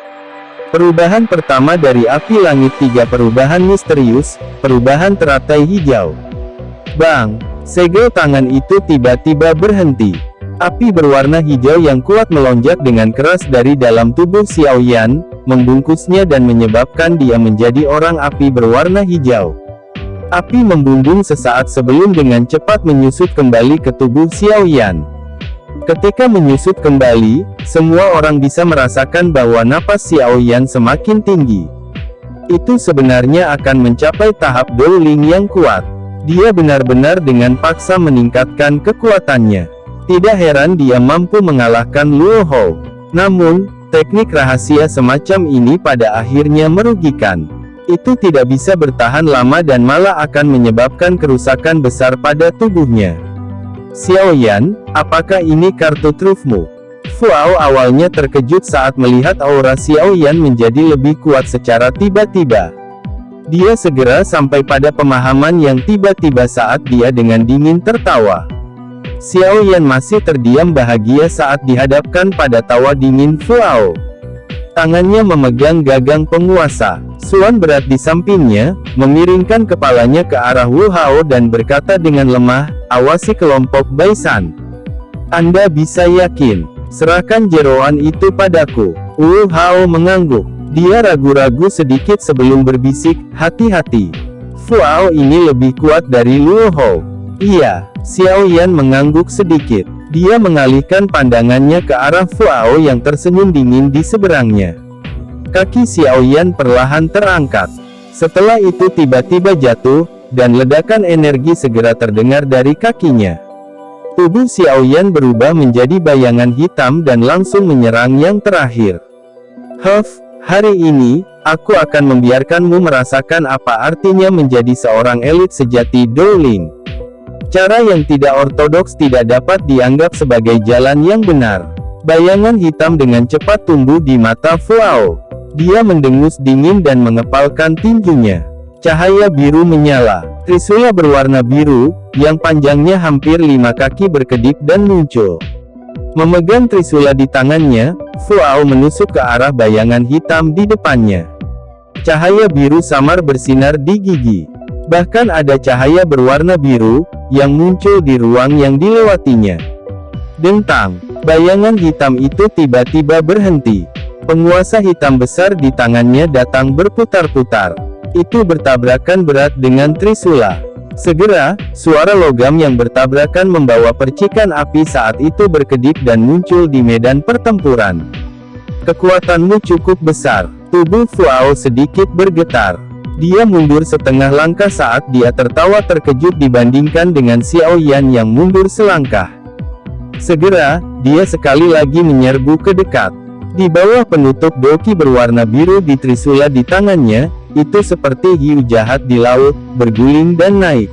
Perubahan pertama dari api langit 3 perubahan misterius, perubahan teratai hijau. Bang! Segel tangan itu tiba-tiba berhenti. Api berwarna hijau yang kuat melonjak dengan keras dari dalam tubuh Xiao Yan, membungkusnya dan menyebabkan dia menjadi orang api berwarna hijau. Api membumbung sesaat sebelum dengan cepat menyusut kembali ke tubuh Xiao Yan. Ketika menyusut kembali, semua orang bisa merasakan bahwa napas Xiao Yan semakin tinggi. Itu sebenarnya akan mencapai tahap Douling yang kuat. Dia benar-benar dengan paksa meningkatkan kekuatannya. Tidak heran dia mampu mengalahkan Luo Hou. Namun, teknik rahasia semacam ini pada akhirnya merugikan. Itu tidak bisa bertahan lama dan malah akan menyebabkan kerusakan besar pada tubuhnya. "Xiao Yan, apakah ini kartu trufmu?" Fu Hao awalnya terkejut saat melihat aura Xiao Yan menjadi lebih kuat secara tiba-tiba. Dia segera sampai pada pemahaman yang tiba-tiba saat dia dengan dingin tertawa. Xiao Yan masih terdiam bahagia saat dihadapkan pada tawa dingin Fu Hao. Tangannya memegang gagang penguasa. Suan berat di sampingnya, memiringkan kepalanya ke arah Wu Hao dan berkata dengan lemah, "Awasi kelompok Baisan. Anda bisa yakin. Serahkan jeroan itu padaku." Wu Hao mengangguk. Dia ragu-ragu sedikit sebelum berbisik, "Hati-hati. Fu Hao ini lebih kuat dari Luo Hou." "Iya." Xiao Yan mengangguk sedikit. Dia mengalihkan pandangannya ke arah Fu Hao yang tersenyum dingin di seberangnya. Kaki Xiao Yan perlahan terangkat. Setelah itu tiba-tiba jatuh, dan ledakan energi segera terdengar dari kakinya. Tubuh Xiao Yan berubah menjadi bayangan hitam dan langsung menyerang yang terakhir. Hari ini, aku akan membiarkanmu merasakan apa artinya menjadi seorang elit sejati Douling. Cara yang tidak ortodoks tidak dapat dianggap sebagai jalan yang benar." Bayangan hitam dengan cepat tumbuh di mata Fu Hao. Dia mendengus dingin dan mengepalkan tinjunya. Cahaya biru menyala. Trisula berwarna biru, yang panjangnya hampir 5 kaki berkedip dan muncul. Memegang trisula di tangannya, Fu Hao menusuk ke arah bayangan hitam di depannya. Cahaya biru samar bersinar di gigi. Bahkan ada cahaya berwarna biru, yang muncul di ruang yang dilewatinya. Dentang, bayangan hitam itu tiba-tiba berhenti. Penguasa hitam besar di tangannya datang berputar-putar. Itu bertabrakan berat dengan Trisula. Segera, suara logam yang bertabrakan membawa percikan api saat itu berkedip dan muncul di medan pertempuran. Kekuatanmu cukup besar. Tubuh Fuao sedikit bergetar. Dia mundur setengah langkah saat dia tertawa terkejut dibandingkan dengan Xiao Yan yang mundur selangkah. Segera, dia sekali lagi menyerbu ke dekat. Di bawah penutup doki berwarna biru di Trisula di tangannya, itu seperti hiu jahat di laut, berguling dan naik.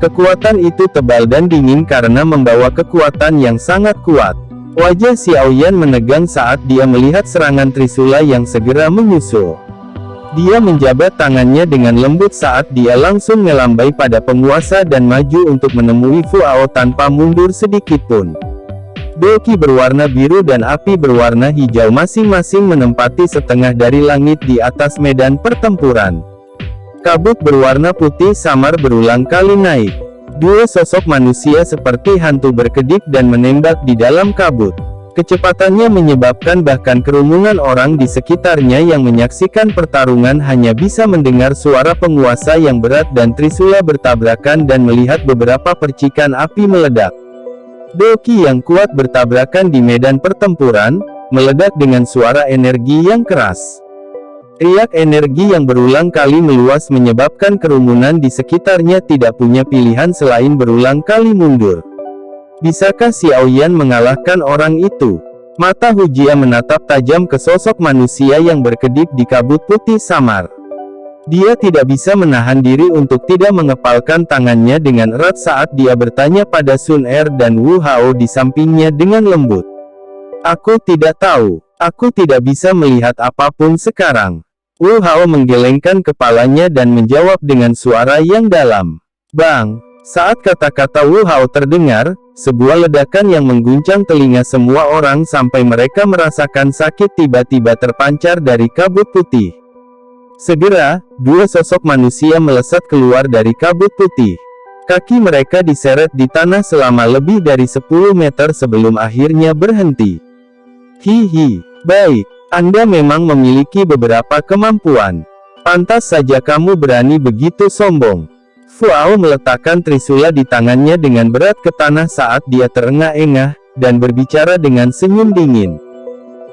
Kekuatan itu tebal dan dingin karena membawa kekuatan yang sangat kuat. Wajah Xiao Yan menegang saat dia melihat serangan Trisula yang segera menyusul. Dia menjabat tangannya dengan lembut saat dia langsung melambai pada penguasa dan maju untuk menemui Fuao tanpa mundur sedikitpun. Doki berwarna biru dan api berwarna hijau masing-masing menempati setengah dari langit di atas medan pertempuran. Kabut berwarna putih samar berulang kali naik. Dua sosok manusia seperti hantu berkedip dan menembak di dalam kabut. Kecepatannya menyebabkan bahkan kerumunan orang di sekitarnya yang menyaksikan pertarungan hanya bisa mendengar suara penguasa yang berat dan Trisula bertabrakan dan melihat beberapa percikan api meledak. Doki yang kuat bertabrakan di medan pertempuran, meledak dengan suara energi yang keras. Riak energi yang berulang kali meluas menyebabkan kerumunan di sekitarnya tidak punya pilihan selain berulang kali mundur. Bisakah Xiao Yan mengalahkan orang itu? Mata Hujia menatap tajam ke sosok manusia yang berkedip di kabut putih samar. Dia tidak bisa menahan diri untuk tidak mengepalkan tangannya dengan erat saat dia bertanya pada Sun Er dan Wu Hao di sampingnya dengan lembut. Aku tidak tahu. Aku tidak bisa melihat apapun sekarang. Wu Hao menggelengkan kepalanya dan menjawab dengan suara yang dalam. Bang! Saat kata-kata Wu Hao terdengar, sebuah ledakan yang mengguncang telinga semua orang sampai mereka merasakan sakit tiba-tiba terpancar dari kabut putih. Segera, dua sosok manusia melesat keluar dari kabut putih. Kaki mereka diseret di tanah selama lebih dari 10 meter sebelum akhirnya berhenti. Hihi, baik, Anda memang memiliki beberapa kemampuan. Pantas saja kamu berani begitu sombong. Fuao meletakkan Trisula di tangannya dengan berat ke tanah saat dia terengah-engah, dan berbicara dengan senyum dingin.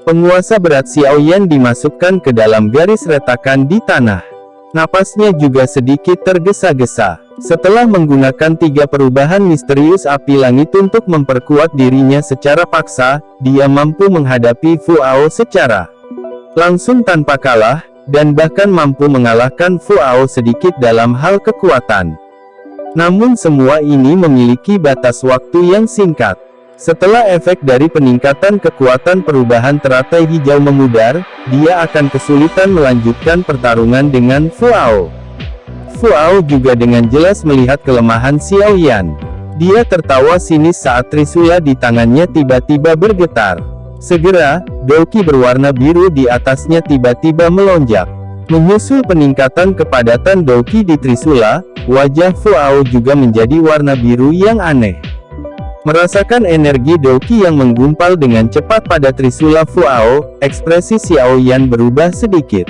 Penguasa berat Xiao Yan dimasukkan ke dalam garis retakan di tanah. Napasnya juga sedikit tergesa-gesa. Setelah menggunakan 3 perubahan misterius api langit untuk memperkuat dirinya secara paksa, dia mampu menghadapi Fuao secara langsung tanpa kalah, dan bahkan mampu mengalahkan Fuao sedikit dalam hal kekuatan. Namun semua ini memiliki batas waktu yang singkat. Setelah efek dari peningkatan kekuatan perubahan teratai hijau memudar, dia akan kesulitan melanjutkan pertarungan dengan Fuao. Fuao juga dengan jelas melihat kelemahan Xiao Yan. Dia tertawa sinis saat Trisula di tangannya tiba-tiba bergetar. Segera, doki berwarna biru di atasnya tiba-tiba melonjak. Menyusul peningkatan kepadatan doki di Trisula, wajah Fuao juga menjadi warna biru yang aneh. Merasakan energi doki yang menggumpal dengan cepat pada Trisula Fuao, ekspresi Xiao Yan berubah sedikit.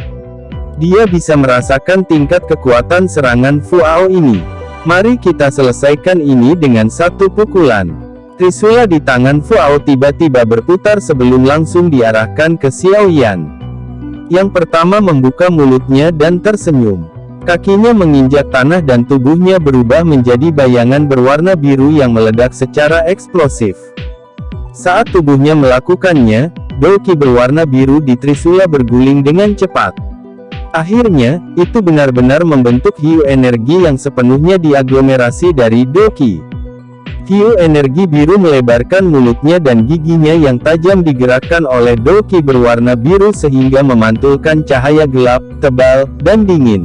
Dia bisa merasakan tingkat kekuatan serangan Fuao ini. Mari kita selesaikan ini dengan satu pukulan. Trisula di tangan Fuao tiba-tiba berputar sebelum langsung diarahkan ke Xiao Yan. Yang pertama membuka mulutnya dan tersenyum. Kakinya menginjak tanah dan tubuhnya berubah menjadi bayangan berwarna biru yang meledak secara eksplosif. Saat tubuhnya melakukannya, doki berwarna biru di Trisula berguling dengan cepat. Akhirnya, itu benar-benar membentuk hiu energi yang sepenuhnya diaglomerasi dari doki. Hiu energi biru melebarkan mulutnya dan giginya yang tajam digerakkan oleh doki berwarna biru sehingga memantulkan cahaya gelap, tebal, dan dingin.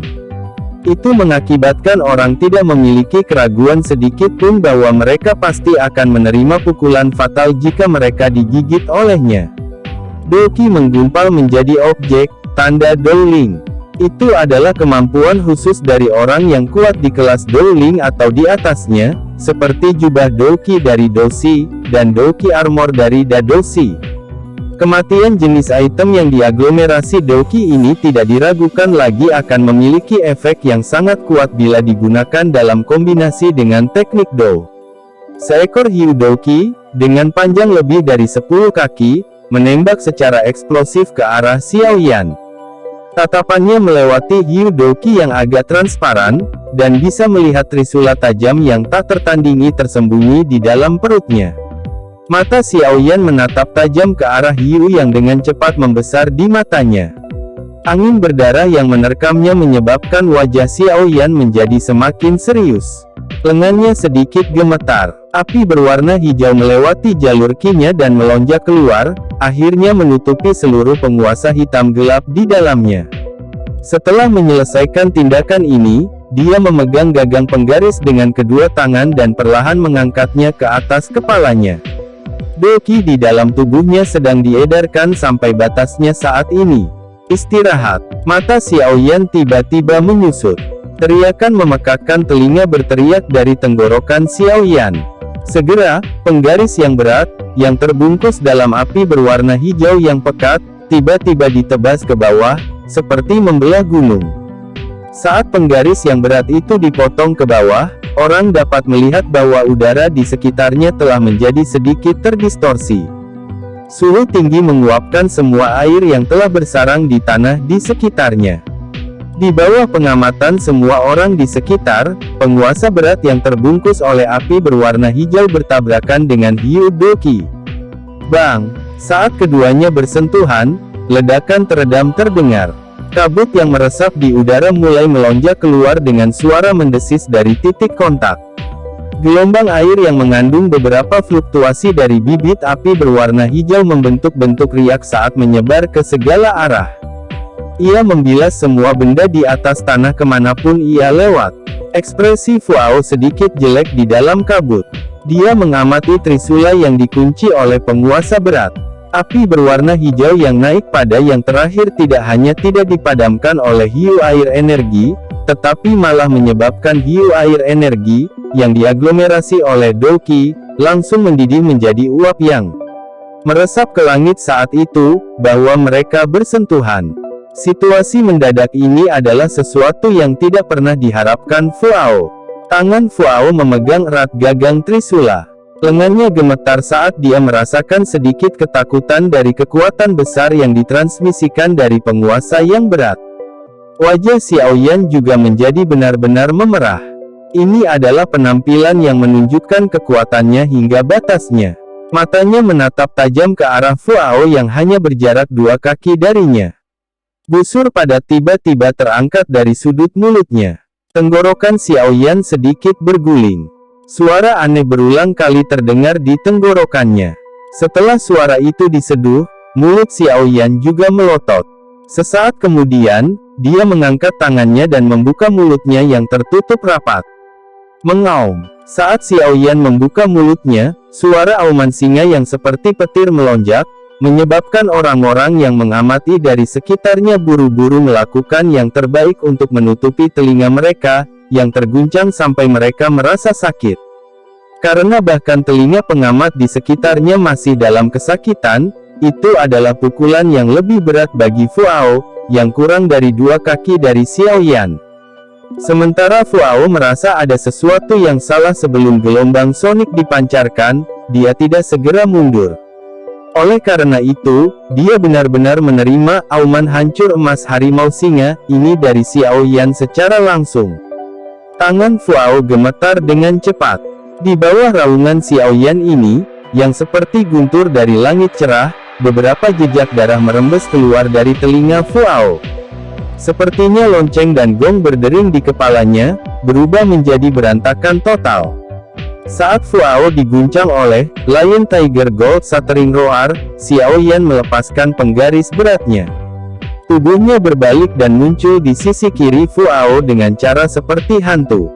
Itu mengakibatkan orang tidak memiliki keraguan sedikit pun bahwa mereka pasti akan menerima pukulan fatal jika mereka digigit olehnya. Doki menggumpal menjadi objek, tanda Dowling. Itu adalah kemampuan khusus dari orang yang kuat di kelas Dowling atau di atasnya, seperti jubah doki dari Doshi, dan doki armor dari Dadoshi. Kematian jenis item yang diaglomerasi Douki ini tidak diragukan lagi akan memiliki efek yang sangat kuat bila digunakan dalam kombinasi dengan teknik Dou. Seekor hiu Douki, dengan panjang lebih dari 10 kaki, menembak secara eksplosif ke arah Xiaoyan. Tatapannya melewati hiu Douki yang agak transparan, dan bisa melihat trisula tajam yang tak tertandingi tersembunyi di dalam perutnya. Mata Xiaoyan menatap tajam ke arah hiu yang dengan cepat membesar di matanya. Angin berdarah yang menerkamnya menyebabkan wajah Xiaoyan menjadi semakin serius. Lengannya sedikit gemetar. Api berwarna hijau melewati jalur kinya dan melonjak keluar, akhirnya menutupi seluruh penguasa hitam gelap di dalamnya. Setelah menyelesaikan tindakan ini, dia memegang gagang penggaris dengan kedua tangan dan perlahan mengangkatnya ke atas kepalanya. Douki di dalam tubuhnya sedang diedarkan sampai batasnya saat ini. Istirahat. Mata Xiaoyan tiba-tiba menyusut. Teriakan memekakkan telinga berteriak dari tenggorokan Xiaoyan. Segera, penggaris yang berat, yang terbungkus dalam api berwarna hijau yang pekat, tiba-tiba ditebas ke bawah, seperti membelah gunung. Saat penggaris yang berat itu dipotong ke bawah, orang dapat melihat bahwa udara di sekitarnya telah menjadi sedikit terdistorsi. Suhu tinggi menguapkan semua air yang telah bersarang di tanah di sekitarnya. Di bawah pengamatan semua orang di sekitar, penguasa berat yang terbungkus oleh api berwarna hijau bertabrakan dengan hiu Douki. Bang! Saat keduanya bersentuhan, ledakan teredam terdengar. Kabut yang meresap di udara mulai melonjak keluar dengan suara mendesis dari titik kontak. Gelombang air yang mengandung beberapa fluktuasi dari bibit api berwarna hijau membentuk bentuk riak saat menyebar ke segala arah. Ia membilas semua benda di atas tanah kemanapun ia lewat. Ekspresi Fuao sedikit jelek di dalam kabut. Dia mengamati trisula yang dikunci oleh penguasa berat. Api berwarna hijau yang naik pada yang terakhir tidak hanya tidak dipadamkan oleh hiu air energi, tetapi malah menyebabkan hiu air energi, yang diaglomerasi oleh Douki, langsung mendidih menjadi uap yang meresap ke langit saat itu, bahwa mereka bersentuhan. Situasi mendadak ini adalah sesuatu yang tidak pernah diharapkan Fuao. Tangan Fuao memegang erat gagang trisula. Lengannya gemetar saat dia merasakan sedikit ketakutan dari kekuatan besar yang ditransmisikan dari penguasa yang berat. Wajah Xiaoyan juga menjadi benar-benar memerah. Ini adalah penampilan yang menunjukkan kekuatannya hingga batasnya. Matanya menatap tajam ke arah Fuao yang hanya berjarak 2 kaki darinya. Busur padat tiba-tiba terangkat dari sudut mulutnya. Tenggorokan Xiaoyan sedikit berguling. Suara aneh berulang kali terdengar di tenggorokannya. Setelah suara itu diseduh, mulut Xiaoyan juga melotot. Sesaat kemudian, dia mengangkat tangannya dan membuka mulutnya yang tertutup rapat. Mengaum. Saat Xiaoyan membuka mulutnya, suara auman singa yang seperti petir melonjak, menyebabkan orang-orang yang mengamati dari sekitarnya buru-buru melakukan yang terbaik untuk menutupi telinga mereka, yang terguncang sampai mereka merasa sakit. Karena bahkan telinga pengamat di sekitarnya masih dalam kesakitan, itu adalah pukulan yang lebih berat bagi Fuao, yang kurang dari 2 kaki dari Xiaoyan. Sementara Fuao merasa ada sesuatu yang salah sebelum gelombang sonik dipancarkan, dia tidak segera mundur. Oleh karena itu, dia benar-benar menerima auman hancur emas harimau singa ini dari Xiaoyan secara langsung. Tangan Fuao gemetar dengan cepat. Di bawah raungan Xiaoyan ini, yang seperti guntur dari langit cerah, beberapa jejak darah merembes keluar dari telinga Fuao. Sepertinya lonceng dan gong berdering di kepalanya, berubah menjadi berantakan total. Saat Fuao diguncang oleh Lion Tiger Gold Shattering Roar, Xiaoyan melepaskan penggaris beratnya. Tubuhnya berbalik dan muncul di sisi kiri Fuao dengan cara seperti hantu.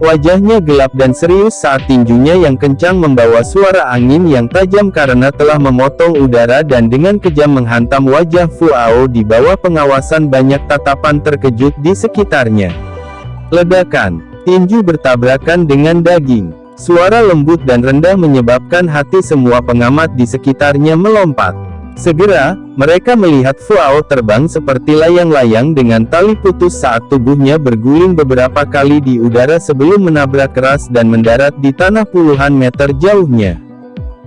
Wajahnya gelap dan serius saat tinjunya yang kencang membawa suara angin yang tajam karena telah memotong udara dan dengan kejam menghantam wajah Fuao di bawah pengawasan banyak tatapan terkejut di sekitarnya. Ledakan. Tinju bertabrakan dengan daging. Suara lembut dan rendah menyebabkan hati semua pengamat di sekitarnya melompat. Segera, mereka melihat Fuao terbang seperti layang-layang dengan tali putus saat tubuhnya berguling beberapa kali di udara sebelum menabrak keras dan mendarat di tanah puluhan meter jauhnya.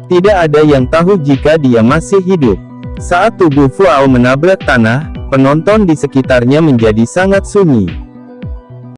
Tidak ada yang tahu jika dia masih hidup. Saat tubuh Fuao menabrak tanah, penonton di sekitarnya menjadi sangat sunyi.